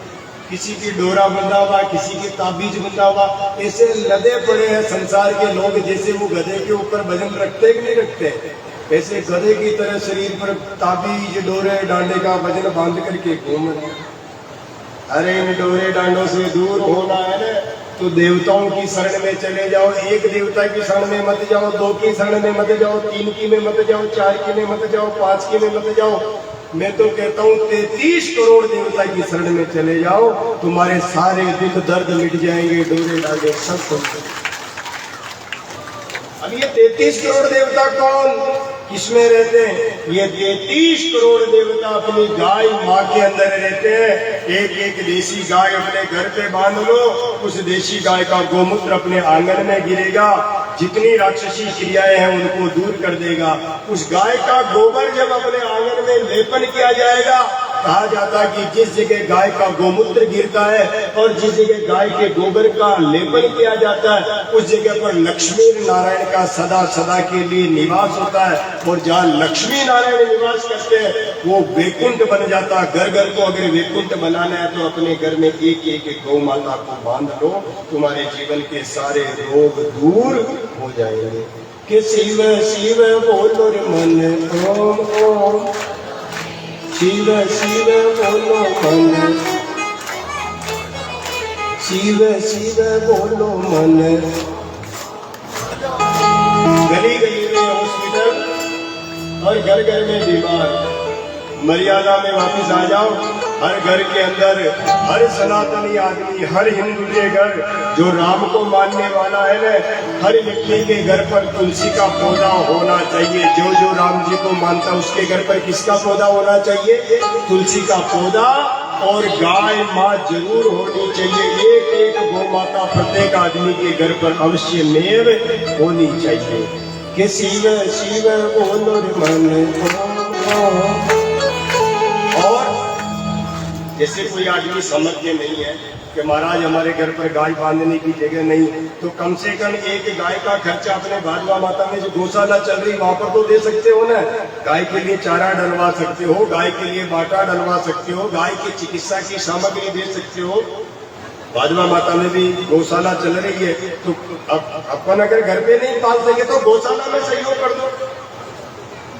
किसी की डोरा बंधा हुआ, किसी की ताबीज बंधा हुआ। ऐसे लदे पड़े हैं संसार के लोग, जैसे वो गधे के ऊपर वजन रखते कि नहीं रखते, ऐसे गधे की तरह शरीर पर ताबीज, डोरे, डांडे का वजन बांध करके घूम रहे। अरे इन डोरे डांडों से दूर होना है ना, तो देवताओं की शरण में चले जाओ। एक देवता की शरण में मत जाओ, दो की शरण में मत जाओ, तीन की में मत जाओ, चार की में मत जाओ, पांच की में मत जाओ। मैं तो कहता हूँ 33 करोड़ देवता की शरण में चले जाओ, तुम्हारे सारे दुख दर्द मिट जाएंगे, डोरे डांडे सब कुछ। अब ये 33 करोड़ देवता कौन, किसमें रहते हैं? ये 33 करोड़ देवता अपनी गाय माँ के अंदर रहते हैं। एक एक देसी गाय अपने घर पे बांध लो, उस देसी गाय का गोमूत्र अपने आंगन में गिरेगा, जितनी राक्षसी क्रियाएं हैं उनको दूर कर देगा। उस गाय का गोबर जब अपने आंगन में लेपन किया जाएगा, कहा जाता है कि जिस जगह गाय का गोमूत्र गिरता है और जिस जगह गाय के गोबर का लेपन किया जाता है, उस जगह पर लक्ष्मी नारायण का सदा सदा के लिए निवास होता है। और जहाँ लक्ष्मी नारायण निवास करते हैं वो वैकुंठ बन जाता है। घर घर को अगर वैकुंठ बनाना है तो अपने घर में एक एक गौ माता को बांध लो, तुम्हारे जीवन के सारे रोग दूर हो जाएंगे। कि शिव शिव बोलो रे मन, ओम ओम शिव शिव बोलो मन, शिव शिव बोलो मन। गली गली में हॉस्पिटल और घर घर में बीमार, मर्यादा में वापिस आ जाओ। हर घर के अंदर, हर सनातनी आदमी, हर हिंदू के घर जो राम को मानने वाला है ना, हर व्यक्ति के घर पर तुलसी का पौधा होना चाहिए। जो जो राम जी को मानता उसके घर पर किसका पौधा होना चाहिए? तुलसी का पौधा। और गाय माँ जरूर होनी चाहिए। एक एक गौ माता प्रत्येक आदमी के घर पर अवश्य मेव होनी चाहिए। कि शिव शिव बोलो रे मन। और जैसे कोई आदमी समझते नहीं है कि महाराज हमारे घर पर गाय बांधने की जगह नहीं, तो कम से कम एक गाय का खर्चा अपने भादवा माता में जो गौशाला चल रही वहां पर तो दे सकते हो ना। गाय के लिए चारा डलवा सकते हो, गाय के लिए बाटा डलवा सकते हो, गाय की चिकित्सा की सामग्री दे सकते हो। भादवा माता में भी गौशाला चल रही है, तो अपन अगर घर पे नहीं पाल सके तो गौशाला में सहयोग कर दो।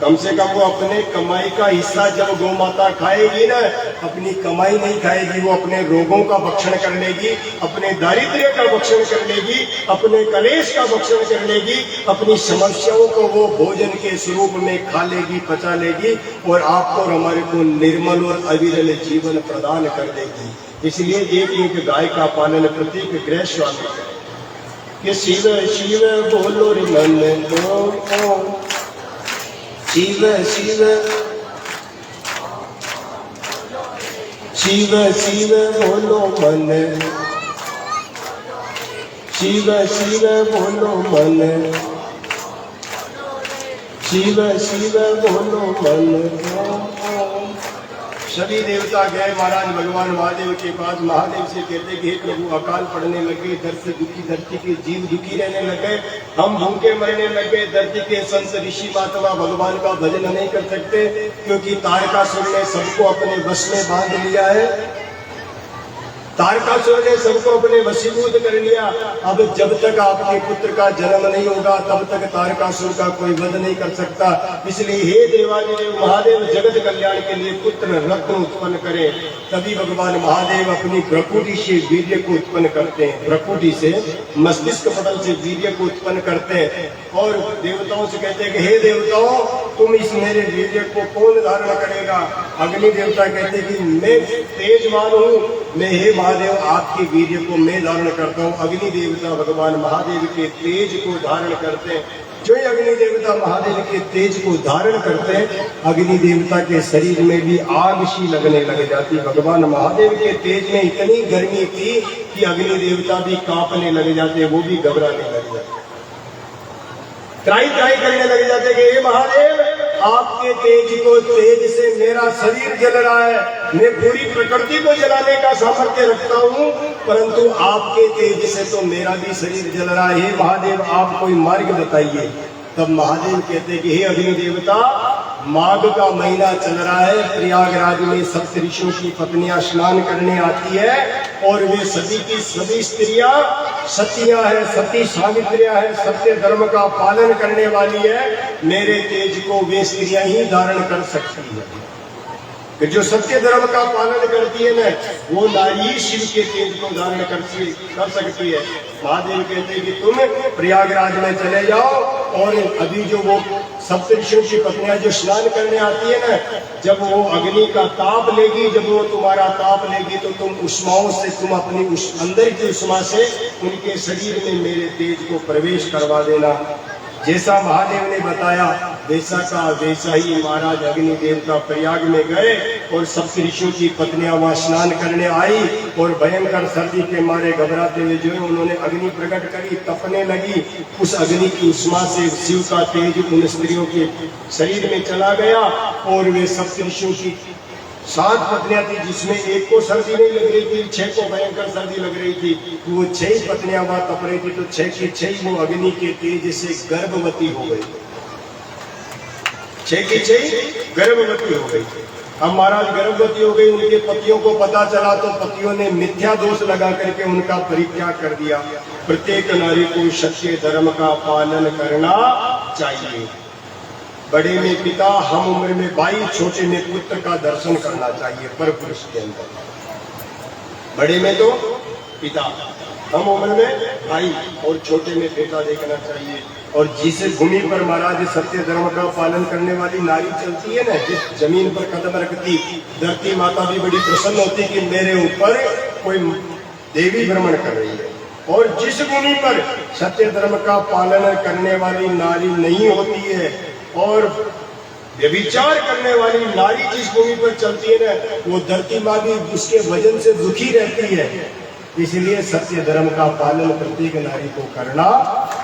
कम से कम वो अपने कमाई का हिस्सा जब गौ माता खाएगी ना, अपनी कमाई नहीं खाएगी, वो अपने रोगों का भक्षण कर लेगी, अपने दारिद्र्य का भक्षण कर लेगी, अपने कलेश का भक्षण कर लेगी, अपनी समस्याओं को वो भोजन के स्वरूप में खा लेगी, पचा लेगी और आपको और हमारे को निर्मल और अविरल जीवन प्रदान कर देगी। इसलिए एक एक गाय का पालन प्रत्येक गृह स्वामी करे। कि शिव शिव बोलो रे मन ओम। शिव शिव शिव शिव बोलो मन। शिव शिव बोलो मन। शिव शिव बोलो मन। सभी देवता गए महाराज भगवान महादेव के पास। महादेव से कहते कि हे प्रभु अकाल पड़ने लगे, दर्द से दुखी धरती के जीव दुखी रहने लगे, हम भूखे मरने लगे, धरती के संत ऋषि महात्मा भगवान का भजन नहीं कर सकते क्योंकि तारकासुर ने सबको अपने वश में बांध लिया है। तारकासुर ने सबको अपने वशीभूत कर लिया। अब जब तक आपके पुत्र का जन्म नहीं होगा तब तक तारकासुर का कोई वध नहीं कर सकता। इसलिए हे देवादिदेव महादेव जगत कल्याण के लिए पुत्र रत्न उत्पन्न करें। तभी भगवान महादेव अपनी प्रकृति से वीर्य को उत्पन्न करते हैं। प्रकृति से मस्तिष्क पटल से वीर्य को उत्पन्न करते हैं और देवताओं से कहते हैं कि हे देवताओं तुम इस मेरे वीर्य को कौन धारण करेगा? अग्नि देवता कहते हैं कि मैं तेजवान हूँ, मैं हे महादेव आपके वीर्य को मैं धारण करता हूँ। अग्नि देवता भगवान महादेव के तेज को धारण करते हैं। जो ही अग्नि देवता महादेव के तेज को धारण करते हैं, अग्नि देवता के शरीर में भी आग सी लगने लग जाती। भगवान महादेव के तेज में इतनी गर्मी थी कि अग्नि देवता भी कांपने लग जाते, वो भी घबराने लग जाते, त्राई त्राई करने लग जाते कि हे महादेव आपके तेज से मेरा शरीर जल रहा है, मैं पूरी प्रकृति को जलाने का सामर्थ्य रखता हूँ, परंतु आपके तेज से तो मेरा भी शरीर जल रहा है। हे महादेव आप कोई मार्ग बताइए। तब महादेव कहते कि हे अग्नि देवता माघ का महीना चल रहा है, प्रयागराज में सप्त ऋषियों की पत्नियां स्नान करने आती है और वे सभी की सभी स्त्रियां सतियां है, सती सावित्रियां है, सत्य धर्म का पालन करने वाली है। मेरे तेज को वे स्त्रियां ही धारण कर सकती है। कि जो सत्य धर्म का पालन करती है ना, वो नारी शिव के तेज को धारण कर सकती है। महादेव कहते हैं कि तुम प्रयागराज में चले जाओ और अभी जो वो सप्तऋषियों की पत्नियां जो स्नान करने आती है ना, जब वो अग्नि का ताप लेगी, जब वो तुम्हारा ताप लेगी तो तुम उष्माओं से, तुम अपनी अंदर की उष्मा से उनके शरीर में मेरे तेज को प्रवेश करवा देना। जैसा महादेव ने बताया वैसा का वैसा ही महाराज अग्नि देवता प्रयाग में गए और सप्त ऋषियों की पत्नियां वहां स्नान करने आई और भयंकर सर्दी के मारे घबराते हुए जो है उन्होंने अग्नि प्रकट करी, तपने लगी। उस अग्नि की उष्मा से शिव का तेज उन स्त्रियों के शरीर में चला गया और वे सप्त ऋषियों की 7 पत्नियां थी जिसमें एक को सर्दी नहीं लग रही थी, 6 को भयंकर सर्दी लग रही थी। वो 6 पत्नियां वहां तप रही थी तो 6 की 6 वो अग्नि के तेज से गर्भवती हो गई। 6 की 6 गर्भवती हो गई। अब महाराज गर्भवती हो गई, उनके पतियों को पता चला तो पतियों ने मिथ्या दोष लगा करके उनका परित्याग कर दिया। प्रत्येक नारी को सत्य धर्म का पालन करना चाहिए। बड़े में पिता, हम उम्र में भाई, छोटे में पुत्र का दर्शन करना चाहिए। पर पुरुष के अंदर बड़े में तो पिता, हम उम्र में भाई और छोटे में बेटा देखना चाहिए। और जिस भूमि पर महाराज सत्य धर्म का पालन करने वाली नारी चलती है ना, जिस जमीन पर कदम रखती, धरती माता भी बड़ी प्रसन्न होती कि मेरे ऊपर कोई देवी भ्रमण कर रही है। और जिस भूमि पर सत्य धर्म का पालन करने वाली नारी नहीं होती है और व्यभिचार करने वाली नारी जिस भूमि पर चलती है ना, वो धरती माँ भी उसके वजन से दुखी रहती है। इसलिए सत्य धर्म का पालन प्रत्येक नारी को करना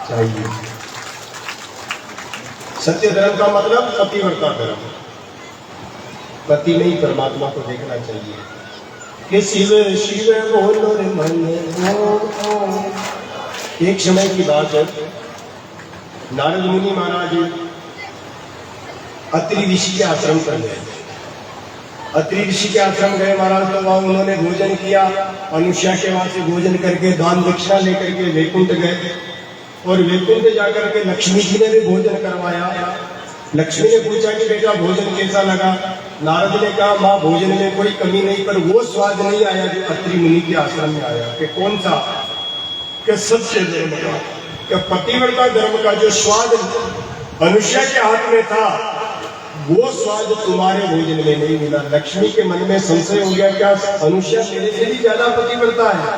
चाहिए। सत्य धर्म का मतलब पतिव्रता धर्म, पति नहीं परमात्मा को देखना चाहिए कि शिव शिव बोलो रे मन ओ। एक समय की बात है, नारद मुनि महाराज अत्रि ऋषि के आश्रम पर गए। अत्रि ऋषि के आश्रम गए महाराज, तो वहां उन्होंने भोजन किया। अनुष्या के वहां से भोजन करके दान दक्षिणा लेकर के वैकुंठ गए। और वैकुंठ जाकर के लक्ष्मी जी ने भी भोजन करवाया। लक्ष्मी ने पूछा कि बेटा भोजन कैसा लगा? नारद ने कहा माँ भोजन में कोई कमी नहीं, पर वो स्वाद नहीं आया जो अत्रि मुनि के आश्रम में आया। कि कौन सा? कि सत्य धर्म का, कि पतिव्रता धर्म का जो स्वाद अनुष्या के हाथ में था, वो स्वाद तुम्हारे भोजन में नहीं मिला। लक्ष्मी के मन में संशय हो गया, क्या अनुष्या मेरे से भी ज्यादा पतिव्रता है?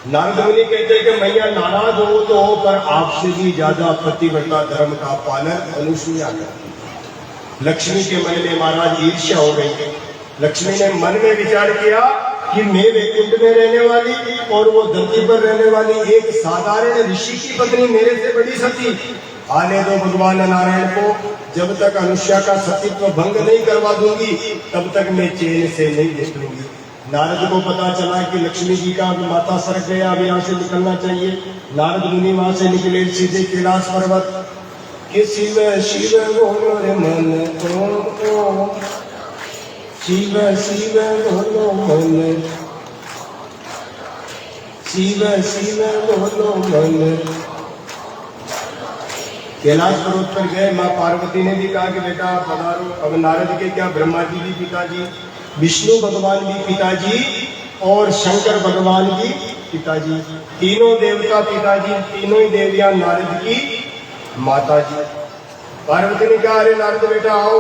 नारद मुनि कहते हैं कि मैया नाराज हो तो हो, पर आपसे भी ज्यादा पतिव्रता धर्म का पालन अनुसुईया करती। लक्ष्मी के मन में महाराज ईर्ष्या हो गई। लक्ष्मी ने मन में विचार किया कि मैं वैकुंठ में रहने वाली और वो धरती पर रहने वाली एक साधारण ऋषि की पत्नी मेरे से बड़ी सती। आने दो भगवान नारायण को, जब तक अनुष्या का सतीत्व भंग नहीं करवा दूंगी तब तक मैं चैन से नहीं बैठूंगी। नारद को पता चला कि लक्ष्मी जी का माथा सरक गया, अब यहाँ से निकलना चाहिए। नारद मुनि वहां से निकले सीधे कैलाश पर्वत। कि शिव शिव बोलो रे मन ओ, शिव शिव बोलो मन, शिव शिव बोलो मन। कैलाश पर्वत पर गए। माँ पार्वती ने भी कहा कि बेटा पधारो। अब नारद के क्या, ब्रह्मा जी भी पिताजी, विष्णु भगवान भी पिताजी और शंकर भगवान भी पिताजी, तीनों देवता पिताजी, तीनों ही देवियां नारद की माताजी। पार्वती ने कहा अरे नारद बेटा आओ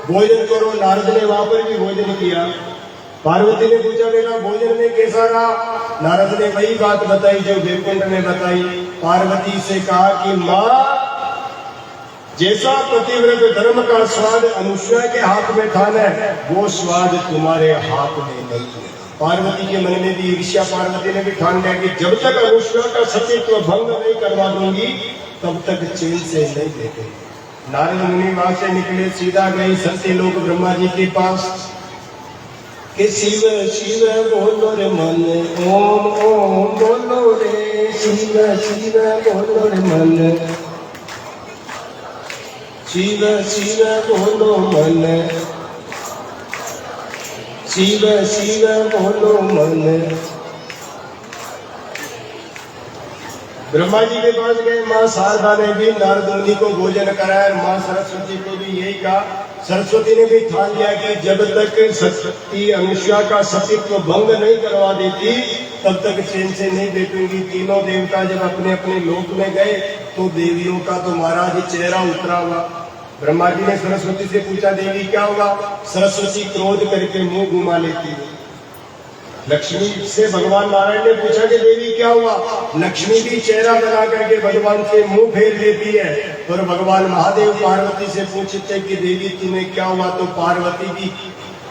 भोजन करो। नारद ने वहां पर भी भोजन किया। पार्वती ने पूछा बेटा भोजन में कैसा रहा? नारद ने वही बात बताई जो वैकुंठ में बताई। पार्वती से कहा कि माँ जैसा पतिव्रत धर्म का स्वाद अनुष्या के हाथ में था न, वो स्वाद तुम्हारे हाथ में नहीं है। पार्वती के मन में भी ईर्ष्या। पार्वती ने भी ठान लिया कि जब तक अनुष्या का सतीत्व भंग नहीं करवा दूंगी तब तक चैन से नहीं देते। नारद मुनि वहां से निकले, सीधा गए सत्य लोक ब्रह्मा जी के पास। कि शिव शिव बोलो रे मन ओम ओम बोलो रे, शिव शिव बोलो रे मन, शिव शिव बोलो मन, शिव शिव बोलो मन। ब्रह्मा जी के पास गए। माँ शारदा ने भी नारद मुनि को भोजन कराया। माँ सरस्वती को भी यही कहा। सरस्वती ने भी ठान लिया कि जब तक सती अनुष्या का सतीत्व भंग नहीं करवा देती तब तक चैन से नहीं बैठूंगी। तीनों देवता जब अपने अपने लोक में गए तो देवियों का तो महाराज चेहरा उतरा हुआ। ब्रह्मा जी ने सरस्वती से पूछा देवी क्या हुआ? सरस्वती क्रोध करके मुंह घुमा लेती है। लक्ष्मी से भगवान नारायण ने पूछा कि देवी क्या हुआ? लक्ष्मी भी चेहरा बना करके भगवान से मुंह फेर लेती है। और भगवान महादेव पार्वती से पूछते कि देवी तुम्हें क्या हुआ? तो पार्वती भी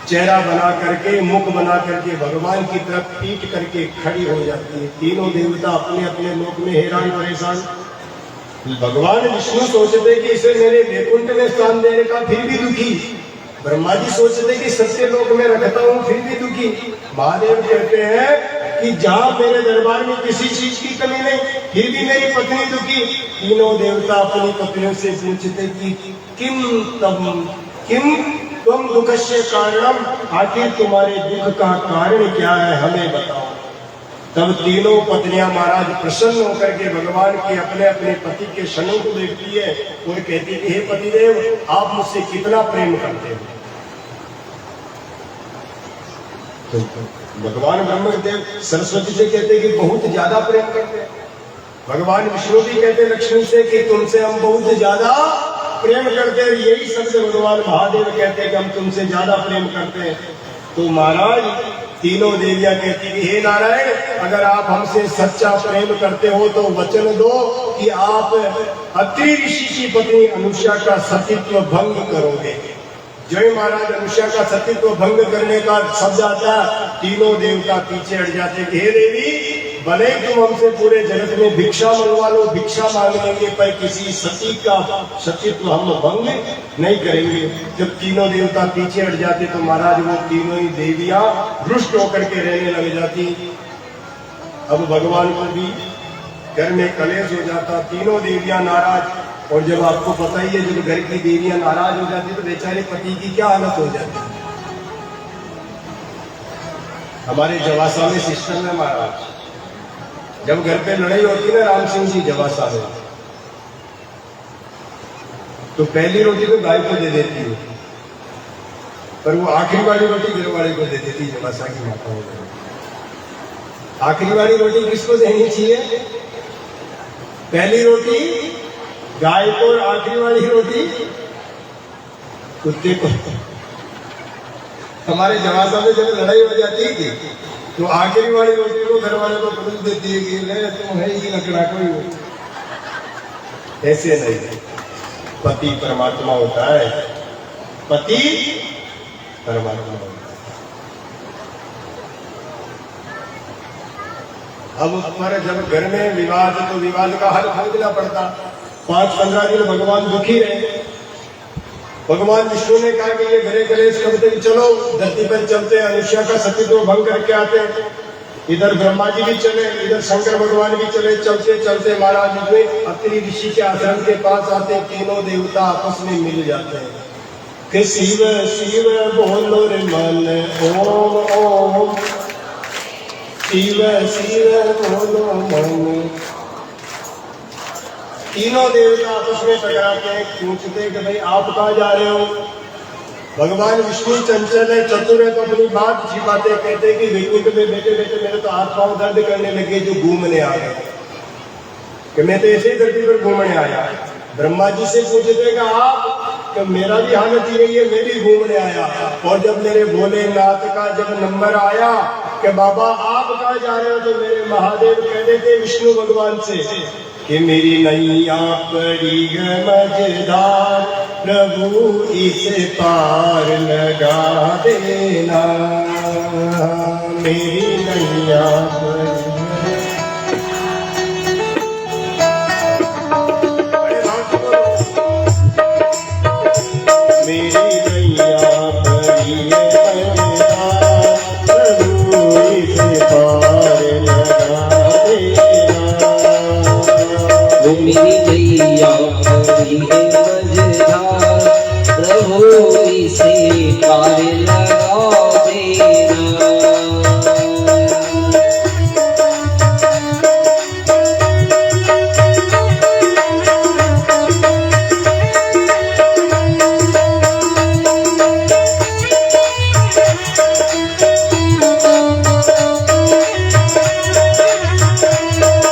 चेहरा बना करके मुख बना करके भगवान की तरफ पीट करके खड़ी हो जाती है। तीनों देवता अपने अपने लोक में हैरान परेशान। भगवान विष्णु सोचते कि इसे मेरे वैकुंठ में स्थान देने का, फिर भी दुखी। ब्रह्मा जी सोचते कि सत्य लोक में रखता हूँ, फिर भी दुखी। महादेव कहते हैं कि जहाँ मेरे दरबार में किसी चीज की कमी नहीं, फिर भी मेरी पत्नी दुखी। तीनों देवता अपनी पत्नियों से पूछते कि किम तुम दुखस्य कारणम, आखिर तुम्हारे दुख का कारण क्या है, हमें बताओ। तब तीनों पत्नियां महाराज प्रसन्न होकर के भगवान के अपने अपने पति के क्षणों को देखती है और कहती है हे पतिदेव आप मुझसे कितना प्रेम करते हो। तो भगवान ब्रह्मदेव सरस्वती से कहते कि बहुत ज्यादा प्रेम करते हैं। भगवान विष्णु भी कहते लक्ष्मी से कि तुमसे हम बहुत ज्यादा प्रेम करते हैं। यही शब्द भगवान महादेव कहते हैं कि हम तुमसे ज्यादा प्रेम करते हैं। तो महाराज तीनों देवियां कहती कि हे नारायण, अगर आप हमसे सच्चा प्रेम करते हो तो वचन दो कि आप अत्रि ऋषि की पत्नी अनुषा का सतीत्व भंग करोगे। जो ही महाराज अनुषा का सतीत्व भंग करने का शब्द आता, तीनों देवता पीछे हट जाते कि हे देवी, भले तुम हमसे पूरे जगत में भिक्षा मंगवा लो, भिक्षा मांग लेंगे, पर किसी सती का सतीत्व हम भंग नहीं करेंगे। जब तीनों देवता पीछे हट जाते तो महाराज वो तीनों ही देवियां रुष्ट होकर के रहने लग जाती। अब भगवान को भी घर में कलेश हो जाता, तीनों देवियां नाराज। और जब आपको पता ही है, जब घर की देवियां नाराज हो जाती तो बेचारे पति की क्या हालत हो जाती। हमारे जवासा में सिस्टम है महाराज, जब घर पे लड़ाई होती है ना राम सिंह जी जवासा में, तो पहली रोटी तो गाय को दे देती है, पर वो आखिरी वाली रोटी घर वाले को दे देती है। जवासा की माता हो, आखिरी वाली रोटी किसको देनी चाहिए? पहली रोटी गाय को और आखिरी वाली रोटी कुत्ते को। हमारे जवासा में जब लड़ाई हो जाती थी तो आखिरी वाली रोटी को घर वाले को परोस देती है कि ले तुम है ही लकड़ा कोई हो। ऐसे नहीं, पति परमात्मा होता है, पति परमात्मा होता है। अब हमारे जब घर में विवाद, तो विवाद का हल खोजना पड़ता। 5-15 दिन भगवान दुखी रहे। भगवान विष्णु ने कहा कि ये घरे कलेश कब तक, चलो धरती पर चलते, अनुष्या का सतीत्व भंग करके आते। इधर ब्रह्मा जी भी चले, इधर शंकर भगवान भी चले। चलते चलते महाराज में अत्रि ऋषि के आश्रम के पास आते, तीनों देवता आपस में मिल जाते हैं कि शिव शिव बोलो रे मन, ओम ओम शिव शिव बोलो मन। तीनों देवता आपस में टकराते हैं, पूछते हैं कि भाई आप कहाँ जा रहे हो? भगवान विष्णु चंचल है, चतुर है, तो अपनी बात छिपाते, कहते कि वैकुंठ में बैठे बैठे मेरे तो हाथ पांव दर्द करने लगे, जो घूमने आ गए कि मैं तो ऐसे ही धरती पर घूमने आया। ब्रह्मा जी से पूछते कि आप, कि मेरा भी हालत यही है, मैं भी घूमने आया। और जब मेरे भोलेनाथ का जब नंबर आया कि बाबा आप कहाँ जा रहे हो, तो मेरे महादेव कह देते विष्णु भगवान से कि मेरी नैया पड़ी है मजेदार, प्रभु इसे पार लगा देना। मेरी नैया मेरी नैया पड़ी है मजेदार, प्रभु इसे पार लगा देना। मेरी नैया पड़ी है मझधार, प्रभु इसे पार लगा देना।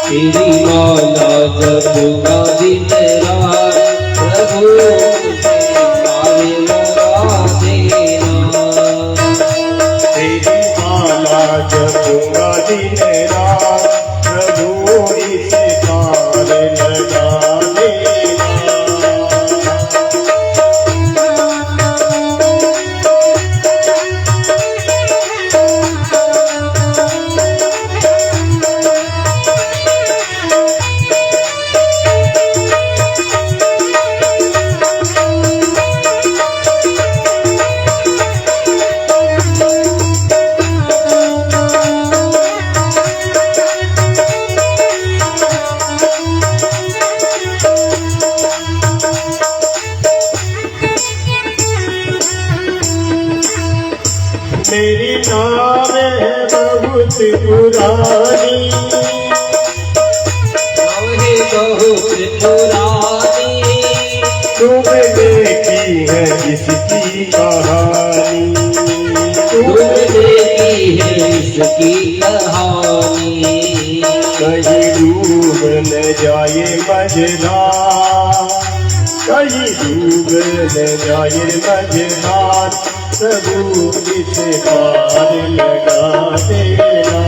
तेरी माला जपूंगा दिन रात, प्रभु उसे पार लगा देना। तेरी माला जपूंगा दिन रात, प्रभु इसे पार लगा देना। मेरी नाव है बहुत पुरानी, बहुत पुरानी, तुमने देखी है इसकी कहानी, तुमने देखी मझधार कहीं डूब न जाए मझधार प्रभु इसे पार लगा देना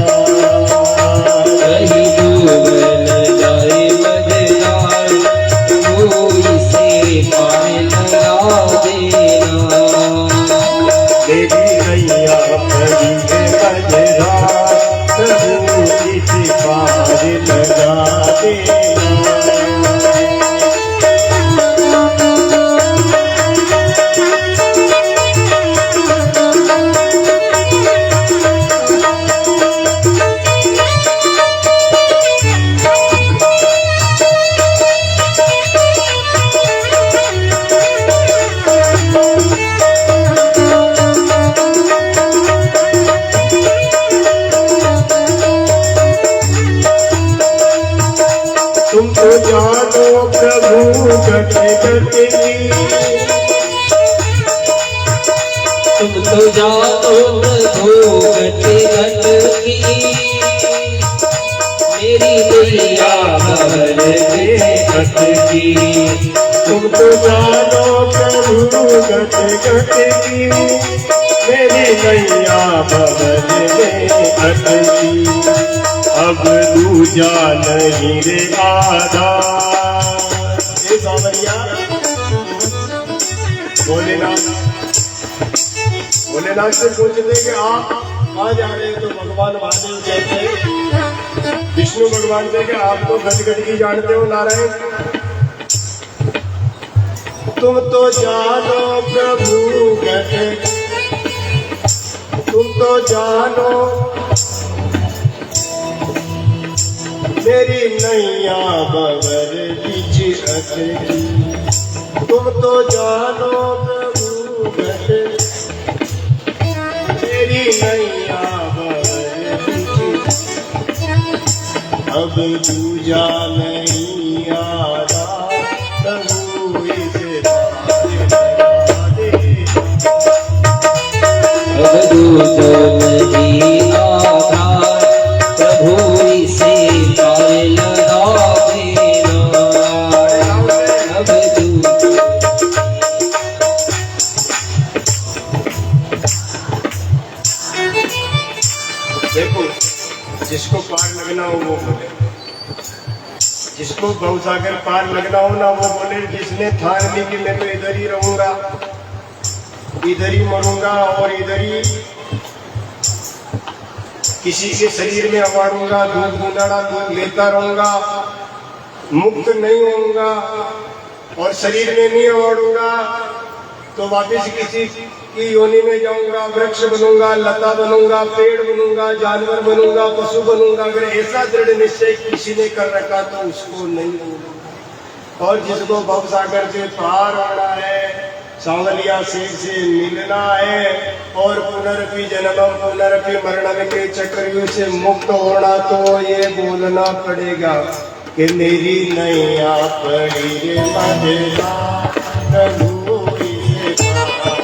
कहीं डूब न जाए मझधार प्रभु इसे पार लगा देना मेरी नैया पड़ी है मझधार प्रभु इसे पार लगा देना तुम तो जानो प्रभु घट घट की तुम तो जानो प्रभु घट घट की मेरी नैया भंवर में अटकी तुम तो जानो प्रभु घट घट की मेरी नैया भंवर में अटकी अब दूजा नहीं रे आधार हे बाबरिया भोलेनाथ से पूछते कि आप कहाँ जा रहे हैं तो भगवान महादेव कहते हैं विष्णु भगवान से कि आप तो गदगद की जानते हो नारायण तुम तो जानो प्रभु घट तुम तो जानो मेरी नैया भंवर बीच अटकी तुम तो जानो प्रभु घट मेरी नैया भंवर बीच अब दूजा नहीं आ रहा प्रभु इसे पार लगा दे अब दूजा नहीं आधार प्रभु इसे पार लगा देना अब देखो जिसको पार लगना हो वो बोले जिसको भवसागर पार लगना हो ना वो बोले जिसने ठान ली कि मैं तो इधर ही रहूंगा इधर ही मरूंगा और इधर ही किसी के शरीर में अवाड़ूंगा दूध गुंडाड़ा दूध लेता रहूंगा मुक्त नहीं होऊंगा और शरीर में नहीं अवाड़ूंगा तो वापस किसी की योनि में जाऊंगा वृक्ष बनूंगा लता बनूंगा पेड़ बनूंगा जानवर बनूंगा पशु बनूंगा अगर ऐसा दृढ़ निश्चय किसी ने कर रखा तो उसको नहीं होगा और जिसको भवसागर से पार होना है सांवलिया शेर से मिलना है और पुनरपि जन्मम पुनरपि मरणम के चक्रव्यूह से मुक्त होना तो ये बोलना पड़ेगा कि मेरी नैया पड़ी रे मझधार प्रभु इसे पार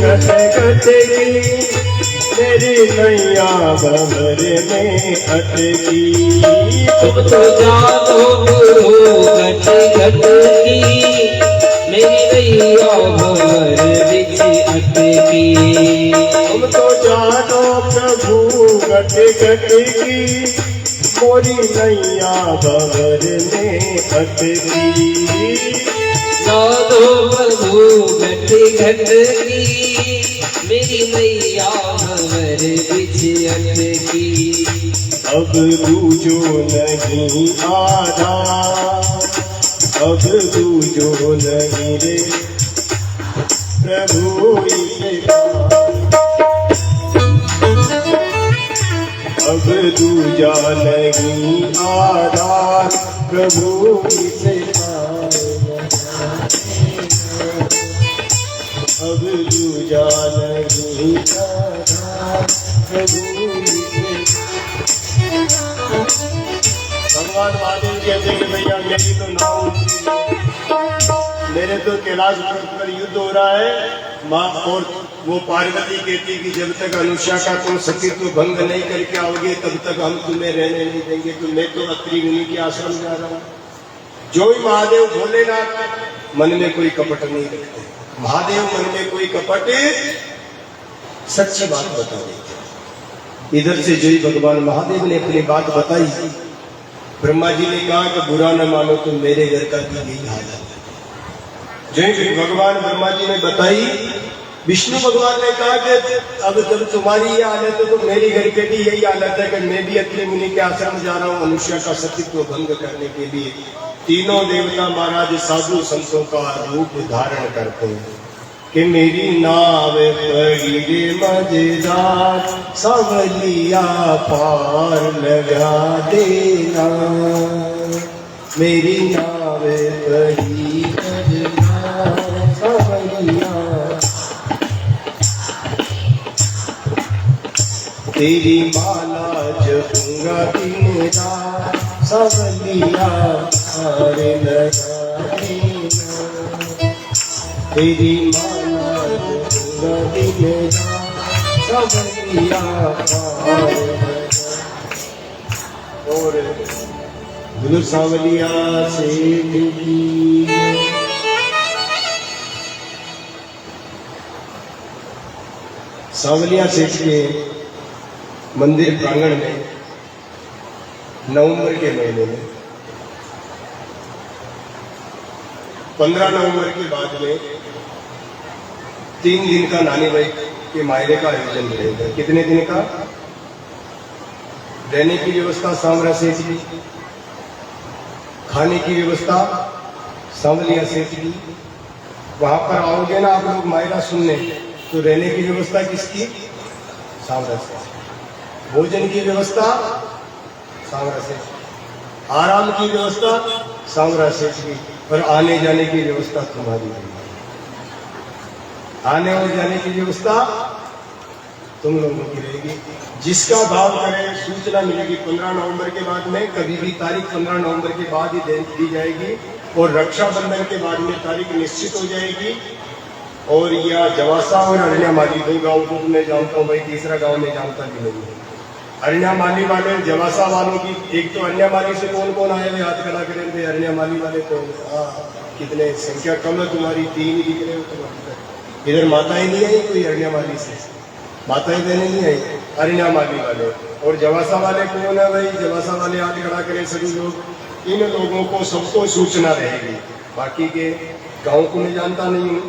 घट घट की मेरी नैया भंवर में अटकी तुम तो जानो गुरु घट घट की मेरी नैया भंवर बिच अटकी तुम तो जानो प्रभु घट घट की मोरी नैया भंवर में अटकी जानो प्रभु घट घट की मेरी मैया भंवर बिच अटकी अब दूजो नहीं आधार अब दूजो नहीं रे प्रभु इसे अब दूजा नहीं आधार प्रभु इसे अब दूजा नहीं आधार प्रभु इसे भगवान भगवान महादेव कहते कि भैया मेरी तो नाव उतरी, मेरे तो कैलाश पर्वत पर युद्ध हो रहा है माँ। और वो पार्वती कहती कि जब तक अनुषा का तुम सतीत्व भंग नहीं करके आओगे तब तक हम तुम्हें रहने नहीं देंगे। तो मैं तो अत्रि मुनि के आश्रम जा रहा हूँ। जो ही महादेव भोलेनाथ मन में कोई कपट नहीं रखते, महादेव मन में कोई कपट, सच्ची बात बता देते। इधर से जो ही भगवान महादेव ने अपनी बात बताई, ब्रह्मा जी ने कहा कि बुरा न मानो तो मेरे घर का भी यही हालत है। जो ही भगवान ब्रह्मा जी ने बताई, विष्णु भगवान ने कहा कि अब जब तुम्हारी ये हालत है तो मेरे घर के भी यही हालत है कि मैं भी अत्रि मुनि के आश्रम जा रहा हूँ अनुष्या का सतीत्व भंग करने के लिए। तीनों देवता महाराज साधु संतों का रूप धारण करते हैं कि मेरी नाव पड़ी रे मजेदार, सवलिया पार लगा देना। मेरी नाव पड़ी मजेदार, सवलिया तेरी माला जपूंगा दिन रात, सवलिया पार लगा देना। तेरी माला जपूंगा दिन रात, सवलिया पार लगा। और गुरु सावलिया से सावलिया सेठ के मंदिर प्रांगण में नवंबर के महीने में 15 नवंबर के बाद में 3 दिन का नानी भाई के मायरे का आयोजन रहेगा। कितने दिन का? रहने की व्यवस्था सांवरा सेठ की, खाने की व्यवस्था सांवलिया सेठ की। वहां पर आओगे ना आप लोग मायरा सुनने, तो रहने की व्यवस्था किसकी? सांवरा सेठ। भोजन की व्यवस्था सांवरा सेठ, आराम की व्यवस्था सांवरा सेठ की, और आने जाने की व्यवस्था तुम्हारी है। आने और जाने की व्यवस्था तुम लोगों की रहेगी। जिसका भाव करे सूचना मिलेगी 15 नवंबर के बाद में, कभी भी तारीख 15 नवंबर के बाद ही दी जाएगी, और रक्षाबंधन के बाद में तारीख निश्चित हो जाएगी। और यह जवासा और अरण्यमाली 2 गाँव को मैं जानता हूँ भाई, तीसरा गाँव में जानता भी नहीं है। अरण्यमाली वाले जवासा वालों की, एक तो अरण्यमाली से कौन कौन आए हुए हाथ खड़ा करेंगे? अरण्यमाली वाले कौन? कितने संख्या कम है तुम्हारी, 3 ही दिख रहे हो तुम्हारी। इधर माताएं नहीं आई कोई अरण्यमाली से? माताएं बहने नहीं आई, अरण्यमाली वाले। और जवासा वाले कौन है भाई? जवासा वाले हाथ खड़ा करें सभी लोग। इन लोगों को सबको सूचना रहेगी, बाकी के गाँव को मैं जानता नहीं हूँ।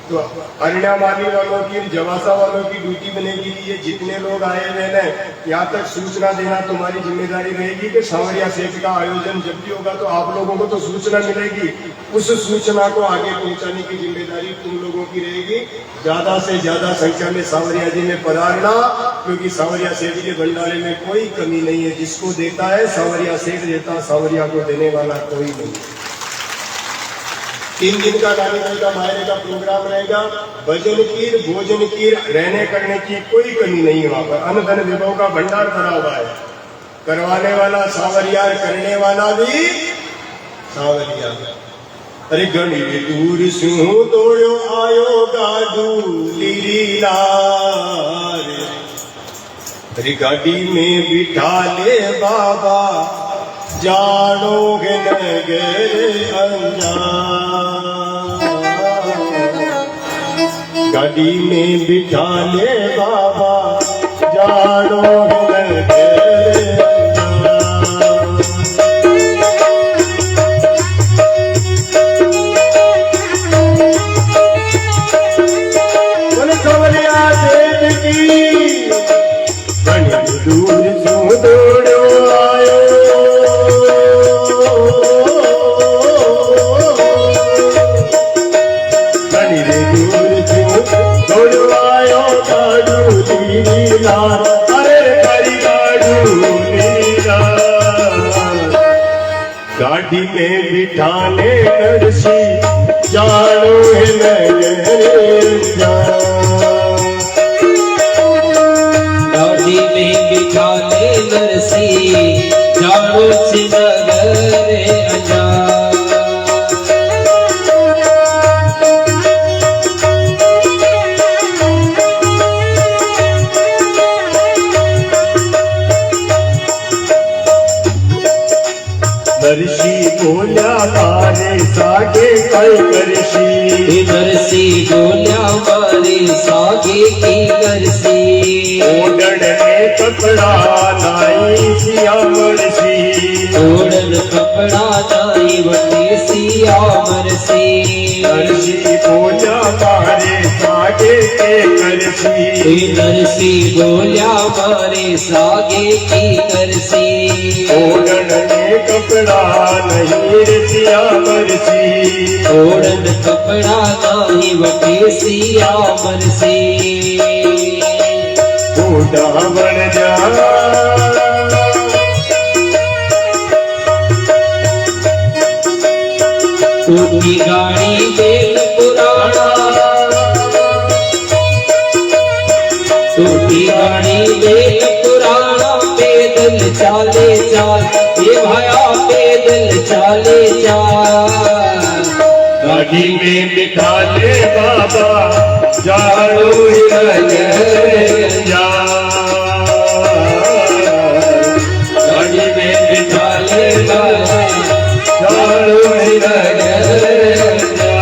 तो अरण्यमाली वालों की, जवासा वालों की ड्यूटी बनेगी कि ये जितने लोग आए हुए हैं यहाँ तक सूचना देना तुम्हारी जिम्मेदारी रहेगी कि सांवरिया सेठ का आयोजन जब भी होगा तो आप लोगों को तो सूचना मिलेगी, उस सूचना को आगे पहुंचाने की जिम्मेदारी तुम लोगों की रहेगी। ज्यादा से ज्यादा संख्या में सांवरिया जी में पधारना, क्योंकि सांवरिया सेठ के भंडारे में कोई कमी नहीं है। जिसको देता है सांवरिया सेठ देता, सांवरिया को देने वाला कोई नहीं। 3 दिन का नानी भाई का मायरे का प्रोग्राम रहेगा। भजन कीर, भोजन कीर, रहने करने की कोई कमी नहीं है। वहां पर अन्न धन विभव का भंडार भरा हुआ है। करवाने वाला सांवरिया, करने वाला भी सांवरिया। अरे घणी दूर सिंह दौड़ो आयो गाडू लीलार, अरे गाड़ी में बिठा ले बाबा जाड़ोगे नगर अंजान। गाड़ी में बिठा ले बाबा जाड़ोगे नगर अंजान। बोले सांवरिया सेठ की, घनी दूर से दौड़ो आयो, गाड़ी में बिठाने नरसी जानो है गाड़ी में बिठाने नरसी जानो से नगर कई करसी नरसी बोलिया मारे सागे की करसी ओढ़न में कपड़ा लाई सिया मरसी ओढ़न कपड़ा नाई वटी सिया मरसी नरसी बोलिया मारे सागे के करसी नरसी बोलिया मारे सागे की करसी ओढ़न में कपड़ा नहीं रसिया मरसी ओढ़न कपड़ा नाई वटी सिया मरसी बूढ़ा बन जा ऊटी गाड़ी बेल पुराना ऊटी गाड़ी बेल पुराना पैदल चाले चाल ये भाया पैदल चाले चाल गाड़ी में बिठा ले बाबा जाड़ो हिरन जा गाड़ी में बिठा ले बाबा जाड़ो हिरन जा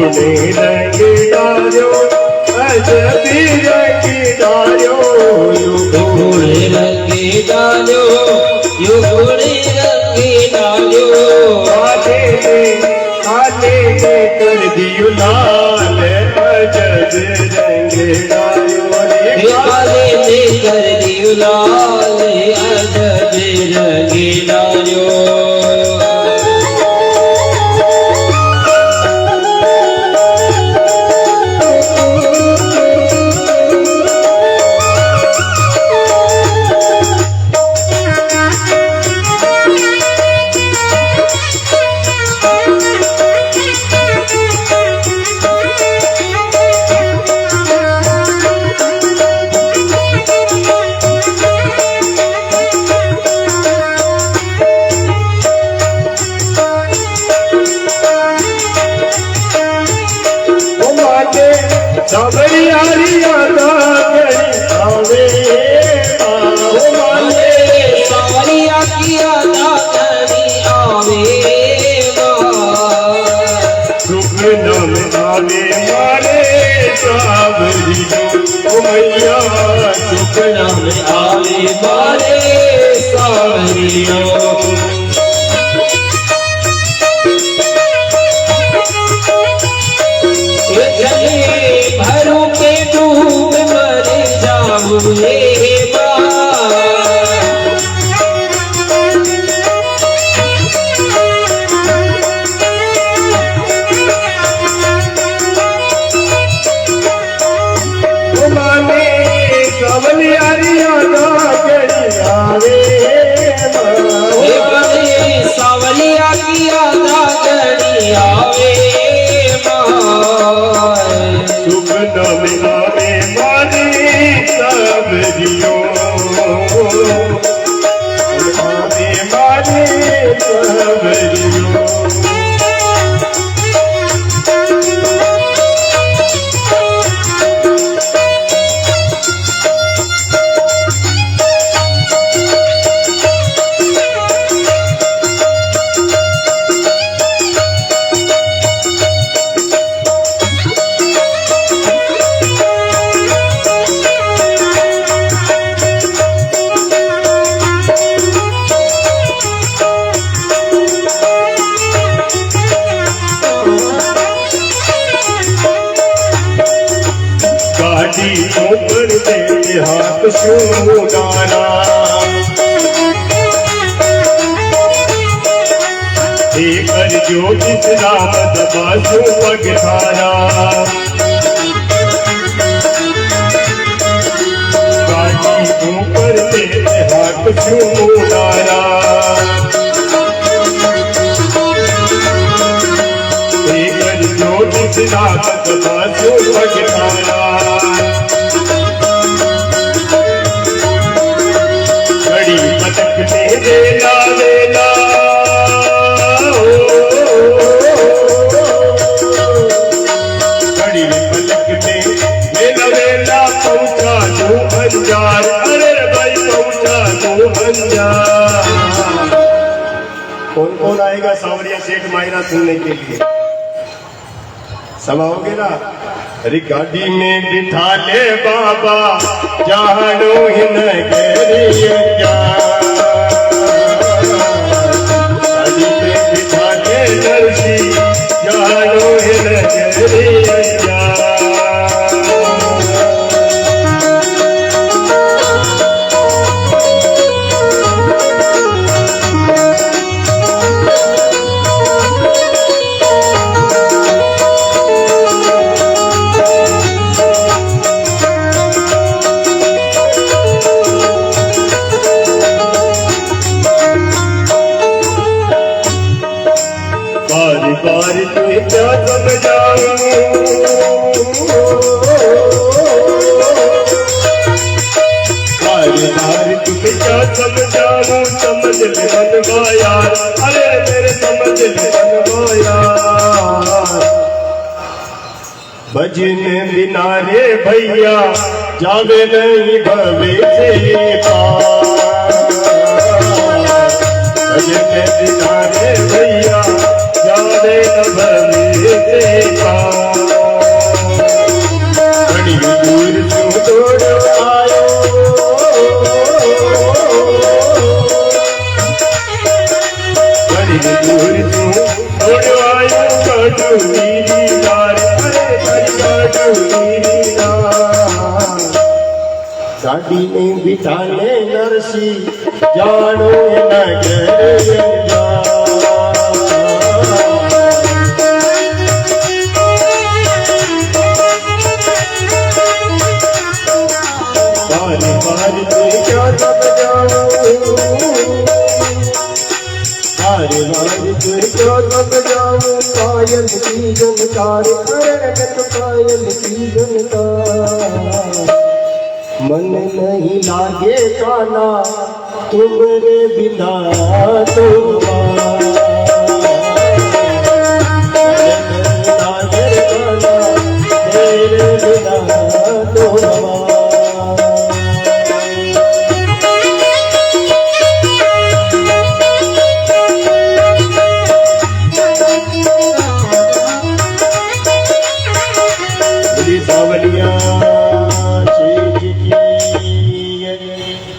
रंग डालो अजबी रंग डालो घोड़े रंगे डालो यो घोड़े रंगे डालो आले में कर दियो लाल अजब रंग डालो काले में कर दियो लाल अजब रंगे डालो सबरियारी आदा करी आवे माने सावरिया की आदा करी आवे सुख नाम आवे मारे सावरियो ओ मैया सुख नाम आवे मारे सावरियो भरू के डूब मर जाऊं रे माने सबरियारी आदा करी आवे सावलिया की आदा करी आवे सुख नाम आवे मारे सबरियो आवे मारे सबरियो गाड़ी ऊपर दे हाथ शूडारा कर जो जिस राम दबासु पगधारा गाड़ी ऊपर दे हाथ शूडारा कर जो जिस राम दबासु पगधारा कौन आएगा सावरिया सेठ मायरा सुनने के लिए? सब आओगे ना? अरे गाड़ी में बिठा ले बाबा जानो ही न गरिया, गाड़ी में बिठा ले नरसी जानो ही न गरिया। बारी तुम्हें क्या समझाऊं, बारी बारी तुम्हें क्या समझाऊं, समझ ले मनवा यार, अरे मेरे समझ ले मनवा यार। भजन बिना रे भैया जावे नहीं भवे से पार, भजन बिना रे भैया जावे न भवे से पार। बड़ी दूर तू दौड़ आयो, बड़ी दूर तू दौड़ आयो, कटोरी नार, अरे कटोरी नार। गाड़ी में बिठा ले नरसी जानो न गरिया, बारी तुम्हें क्या समझाऊं, बारी बारी तुम्हें क्या समझाऊं, पायल की जनकार, अरे पायल की जनकार। मन नहीं लागे काना तुम्हारे बिना तो लागे काना तेरे बिना तो।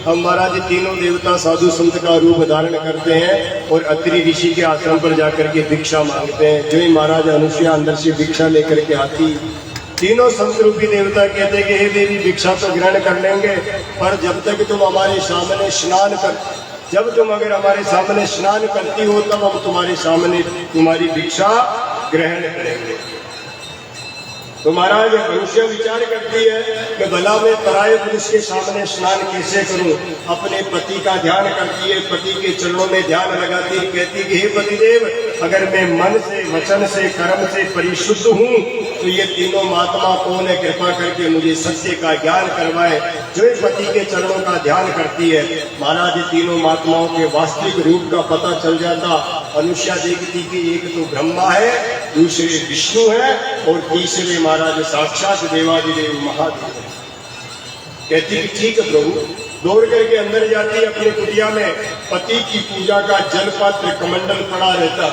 हम महाराज तीनों देवता साधु संत का रूप धारण करते हैं और अत्रि ऋषि के आश्रम पर जाकर के भिक्षा मांगते हैं। जो ही महाराज अनुसुईया अंदर से भिक्षा लेकर के आती, तीनों संत रूपी देवता कहते हैं कि हे देवी भिक्षा तो ग्रहण कर लेंगे, पर जब तक तुम हमारे सामने स्नान कर, जब तुम अगर हमारे सामने स्नान करती हो तब हम तुम्हारे सामने तुम्हारी भिक्षा ग्रहण करेंगे। तो महाराज अनुसुईया विचार करती है कि भला मैं पराये पुरुष के सामने स्नान कैसे करूं। अपने पति का ध्यान करती है, पति के चरणों में ध्यान लगाती है, कहती कि हे पतिदेव, अगर मैं मन से, वचन से, कर्म से परिशुद्ध हूं तो ये तीनों महात्मा कौन है, कृपा करके मुझे सत्य का ज्ञान करवाए। जो पति के चरणों का ध्यान करती है, महाराज तीनों महात्माओं के वास्तविक रूप का पता चल जाता। अनुसुईया देखती कि एक तो ब्रह्मा है, दूसरे विष्णु है और तीसरे महाराज साक्षात देवादिदेव महादेव। कहती कि ठीक है प्रभु। दौड़ करके अंदर जाती अपने कुटिया में, पति की पूजा का जल पात्र कमंडल पड़ा रहता,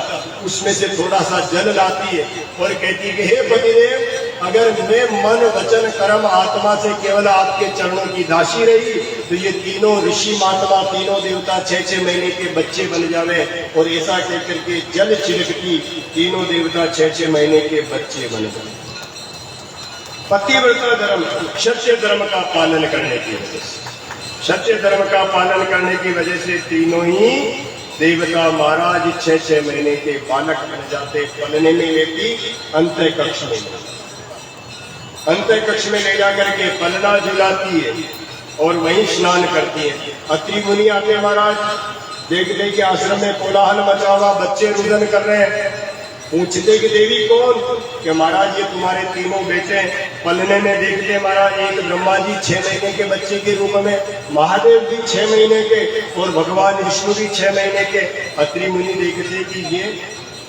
उसमें से थोड़ा सा जल लाती है और कहती कि हे पतिदेव, अगर मैं मन वचन कर्म आत्मा से केवल आपके चरणों की दासी रही तो ये तीनों ऋषि महात्मा, तीनों देवता 6-6 महीने के बच्चे बन जावे। और ऐसा कहकर के जल छिड़कती, तीनों देवता 6-6 महीने के बच्चे बन गए। पतिव्रता धर्म, सत्य धर्म का पालन करने की वजह से, सत्य धर्म का पालन करने की वजह से तीनों ही देवता महाराज 6-6 महीने के बालक बन जाते। पलने में लेती अंतः कक्ष में, अंतः कक्ष में ले जाकर के पलना झुलाती है और वहीं स्नान करती है। अत्रि मुनि आते महाराज, देखते कि आश्रम में कोलाहल मचा हुआ, बच्चे रुदन कर रहे हैं। पूछते कि देवी कौन, कि महाराज ये तुम्हारे तीनों बेटे। पलने में देखते महाराज, एक ब्रह्मा जी 6 महीने के बच्चे के रूप में, महादेव भी 6 महीने के और भगवान विष्णु भी 6 महीने के। अत्रि मुनि देखते कि ये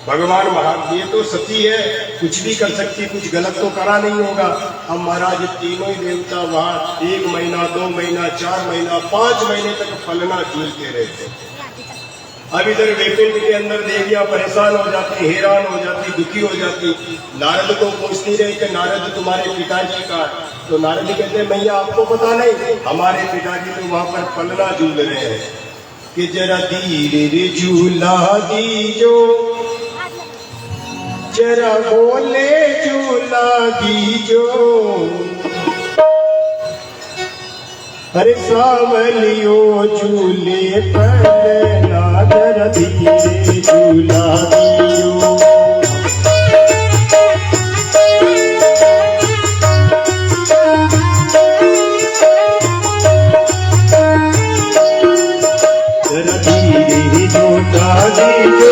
भगवान महादेव, ये तो सती है, कुछ भी कर सकती, कुछ गलत तो करा नहीं होगा। अब महाराज तीनों ही देवता वहां 1 महीना, 2 महीना, 4 महीना, 5 महीने तक पलना झूलते रहते। अब इधर वैकुंठ के अंदर देवियां परेशान हो जाती, हैरान हो जाती, दुखी हो जाती। नारद को पूछती रही कि नारद तुम्हारे पिताजी का? तो नारद कहते मैया आपको पता नहीं, हमारे पिताजी तो वहां पर पलना झूल रहे हैं कि जरा धीरे रे झूला दीजो, जरा बोले झूला दीजो। अरे सावलियो झूले पलना जरा धीरे झूला दीजो। जरा धीरे झूला दीजो।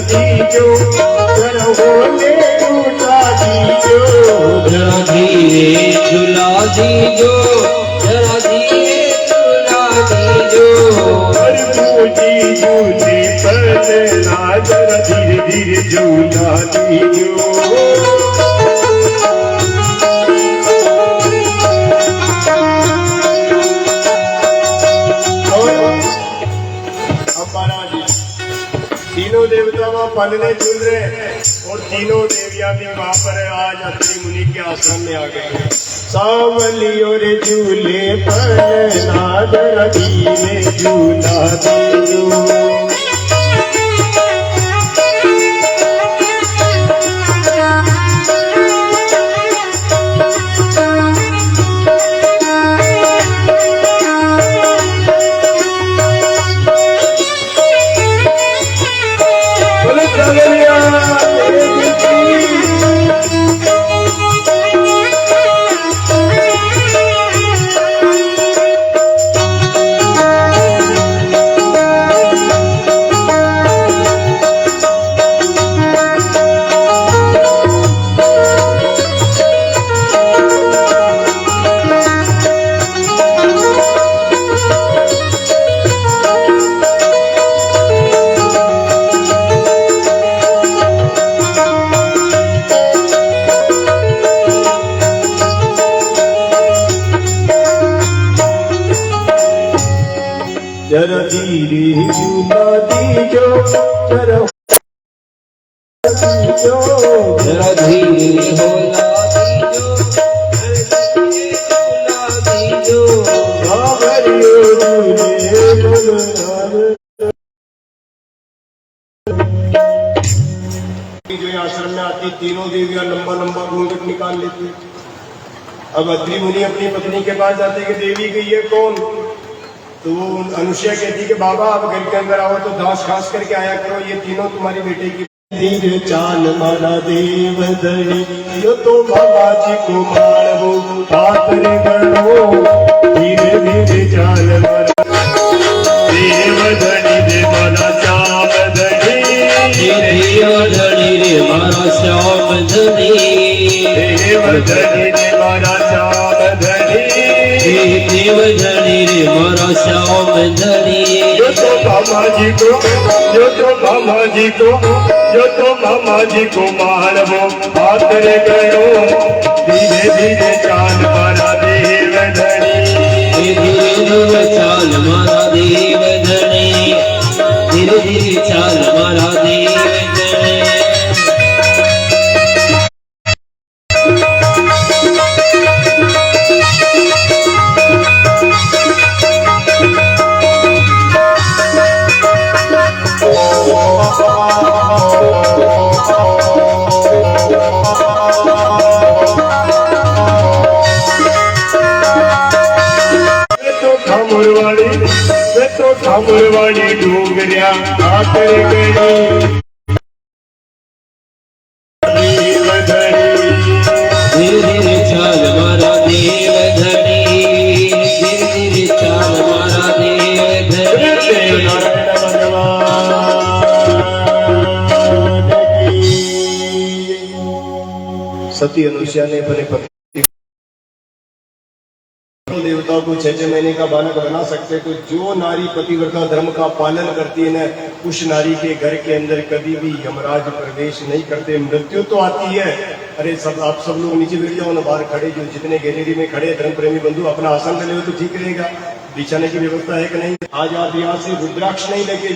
दीजो जरा बोले झूला दीजो, जरा धीरे झूला दीजो, जरा धीरे झूला दीजो। हर पूजी झूले पलना जरा धीरे धीरे झूला दीजो। तीनों देवता वहां पलने झूल रहे हैं और तीनों देवियां भी वहां पर आज अत्रि मुनि के आश्रम में आ गए। सावलियो रे झूले पलना जरा धीरे झूला दीजो। जरा धीरे झूला दीजो, जरा दीजो, जरा धीरे होला दीजो, जरा धीरे होला दीजो। जो आश्रम में आती तीनों देवियां लंबा लंबा घूंघट निकाल लेती। अब अत्रि मुनि अपनी पत्नी के पास जाते कि देवी की ये कौन? तो वो अनुसुईया कहती कि बाबा आप घर के अंदर आओ तो दास खास करके आया करो, ये तीनों तुम्हारी बेटे की। धीरे चाल मारा देव धनी, यो तो बाबा जी को मारो हाथ रे गणो। धीरे धीरे चाल मारा देव धनी रे मारा श्याम धनी, धनी रे मारा श्याम धनी, देव धनी रे मारा श्याम धनी, देव धनी रे मारा श्याम धनी। यो तो मामा जी को, यो तो मामा जी को, यो तो मामा जी को मारवो हाथ रे गणो। धीरे धीरे चाल मारा देव धनी, धीरे धीरे चाल मारा देव धनी, धीरे धीरे चाल मारा देव धनी। ठाकुरवाड़ी डूंगरिया आकर गई देव धनी। धीरे धीरे चाल मारा देव धनी, धीरे धीरे चाल मारा देव धनी। नारायण भगवान की सती अनुसुईया ने अपने पति देवताओं को 6 महीने का बालक बना सकते, तो जो नारी पतिव्रता धर्म का पालन करती है ना, उस नारी के घर के अंदर कभी भी यमराज प्रवेश नहीं करते। मृत्यु तो आती है। अरे सब आप सब लोग नीचे बैठ जाओ ना, बाहर खड़े जो जितने गैलरी में खड़े धर्म प्रेमी बंधु अपना आसन कर ले तो ठीक रहेगा। बिछाने की व्यवस्था है कि नहीं? आज आप यहाँ से रुद्राक्ष नहीं लेके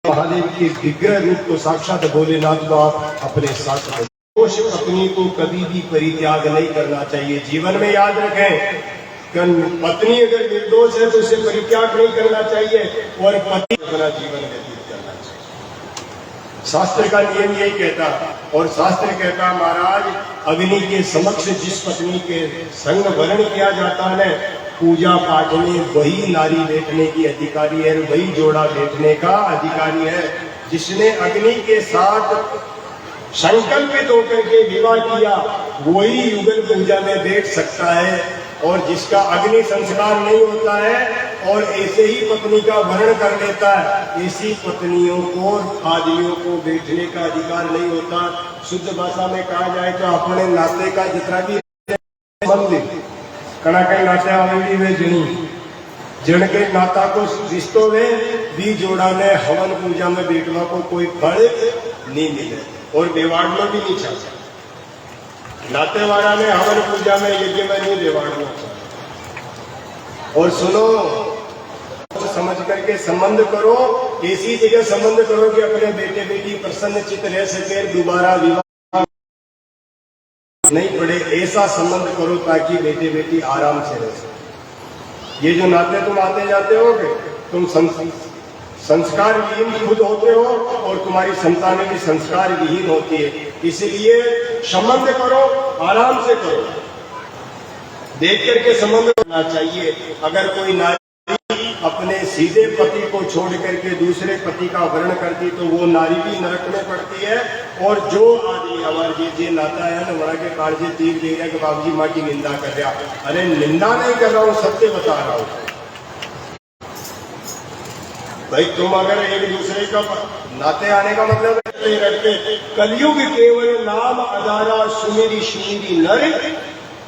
महादेव के विग्रह रूप को साक्षात भोलेनाथ को आप अपने साथ रखें। पत्नी को कभी भी परित्याग नहीं करना चाहिए। जीवन में याद रखें, पत्नी अगर निर्दोष है तो उसे परित्याग नहीं करना चाहिए और पति अपना जीवन व्यतीत करना चाहिए। शास्त्र का नियम यही कहता, और शास्त्र कहता महाराज अग्नि के समक्ष जिस पत्नी के संग वर्ण किया जाता है, पूजा पाठ में वही नारी बैठने की अधिकारी है, वही जोड़ा बैठने का अधिकारी है। जिसने अग्नि के साथ संकल्पित होकर के विवाह किया वही युगल पूजा में बैठ सकता है, और जिसका अग्नि संस्कार नहीं होता है और ऐसे ही पत्नी का वर्ण कर लेता है, ऐसी पत्नियों को आदमियों को बैठने का अधिकार नहीं होता। शुद्ध भाषा में कहा जाए तो अपने नाते का जितना भी संबंध कड़ा के नाते आवेली वे जन के नाता को रिश्तों में भी जोड़ा ने हवन पूजा में बैठवा को कोई फल नहीं मिले और बेवाड़ना भी नहीं चाहता। नातेवाड़ा ने हवन पूजा में यज्ञ में नहीं बेवाड़ना चाहता। और सुनो, समझ करके संबंध करो, ऐसी जगह संबंध करो कि अपने बेटे बेटी प्रसन्न चित्त रह सके, दोबारा विवाह नहीं पड़े, ऐसा संबंध करो ताकि बेटे बेटी आराम से रह सके। ये जो नाते तुम आते जाते हो, तुम संस्कार विहीन खुद होते हो और तुम्हारी संतानें भी संस्कार विहीन होती है। इसलिए संबंध करो, आराम से करो, देख करके संबंध करना चाहिए। अगर कोई नारी अपने सीधे पति को छोड़ करके दूसरे पति का वर्ण करती तो वो नारी भी नरक में पड़ती है। और जो आदमी हमारे जे नाता है ना, वहां के कालजे तीर दे रहा है कि बाबूजी माँ की निंदा कर रहा। अरे निंदा नहीं कर रहा हूँ, सत्य बता रहा हूँ भाई। तुम अगर एक दूसरे का नाते आने का मतलब रखते, कलयुग केवल नाम अदारा, सुमेरी सुमेरी नर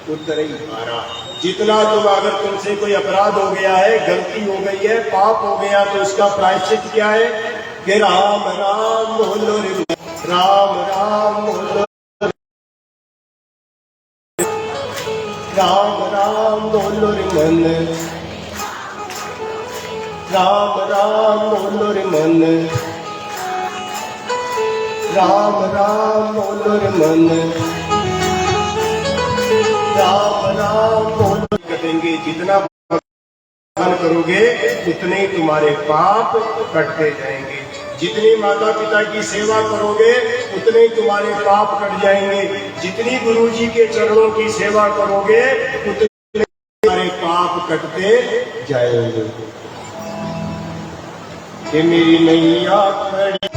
उत्तर ही मारा। जितना तुम अगर तुमसे कोई अपराध हो गया है, गलती हो गई है, पाप हो गया, तो उसका प्रायश्चित क्या है कि राम राम बोलो रे, राम राम बोलो, राम राम बोलो रे मन, राम राम बोलो रे मन, राम राम बोलो रे मन, राम राम बोलो कटेंगे। जितना भजन करोगे उतने ही तुम्हारे पाप कटते जाएंगे। जितनी माता पिता की सेवा करोगे उतने ही तुम्हारे पाप कट जाएंगे। जितनी गुरु जी के चरणों की सेवा करोगे उतने तुम्हारे पाप कटते जाएंगे। कि मेरी नैया खड़ी,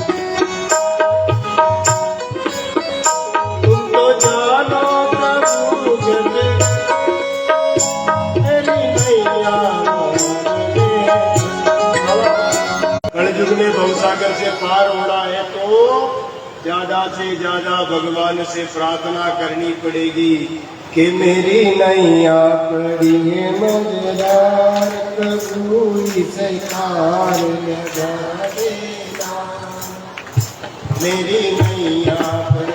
तुम तो जानो प्रभु जन, मेरी नैया। कलयुग में भवसागर से पार होना है तो ज्यादा से ज्यादा भगवान से प्रार्थना करनी पड़ेगी कि मेरी नैया पड़ी है मजेदार, प्रभु इसे पार लगा देना। मेरी नैया पड़ी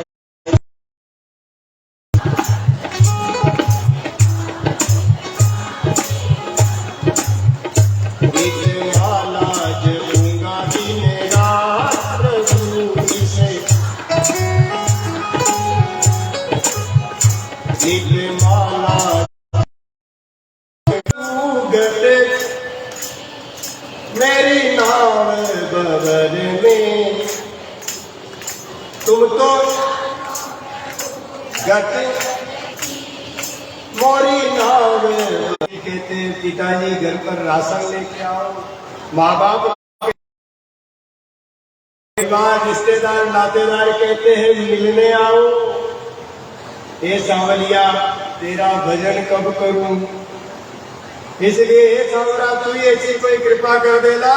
मेरी नाव बबर में, तुम तो गट मोरी नाव। कहते पिताजी घर पर राशन लेके आओ, माँ बाप रिश्तेदार नातेदार कहते हैं मिलने आओ। ए सांवलिया तेरा भजन कब करूं, इसलिए हे सांवरा तू ऐसी कोई कृपा कर देना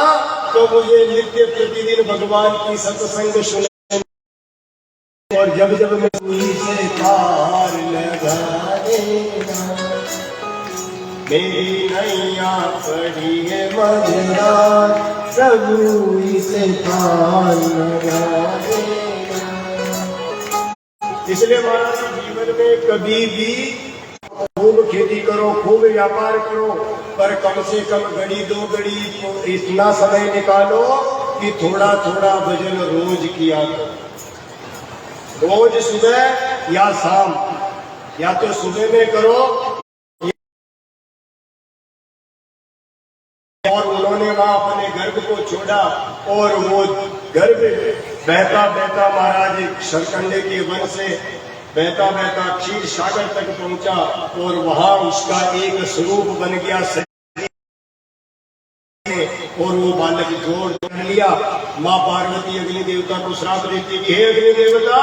तो मुझे नित्य प्रतिदिन भगवान की सत्संग सुन और जब जब मैं सुई से पार लगा देना, मेरी नैया पड़ी है मझधार, प्रभु इसे पार लगा देना। इसलिए महाराज जीवन में कभी भी खूब खेती करो, खूब व्यापार करो, पर कम से कम घड़ी दो घड़ी इतना समय निकालो कि थोड़ा थोड़ा भजन रोज किया करो। रोज सुबह या शाम, या तो सुबह में करो, और उन्होंने वहां अपने गर्भ को छोड़ा और वो गर्भ बहता बहता महाराज सरकंडे के वन से बहता बहता क्षीर सागर तक पहुंचा और वहां उसका एक स्वरूप बन गया और वो बालक जोर कर लिया। माँ पार्वती अग्नि देवता को श्राप देती कि हे अग्नि देवता,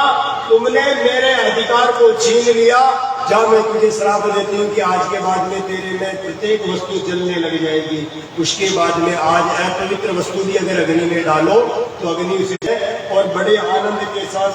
तुमने मेरे अधिकार को छीन लिया, जा मैं तुझे श्राप देती हूँ कि आज के बाद में तेरे में प्रत्येक वस्तु जलने लग जाएगी। उसके बाद में आज अपवित्र वस्तु भी अगर अग्नि में डालो तो अग्नि उसे और बड़े आनंद के साथ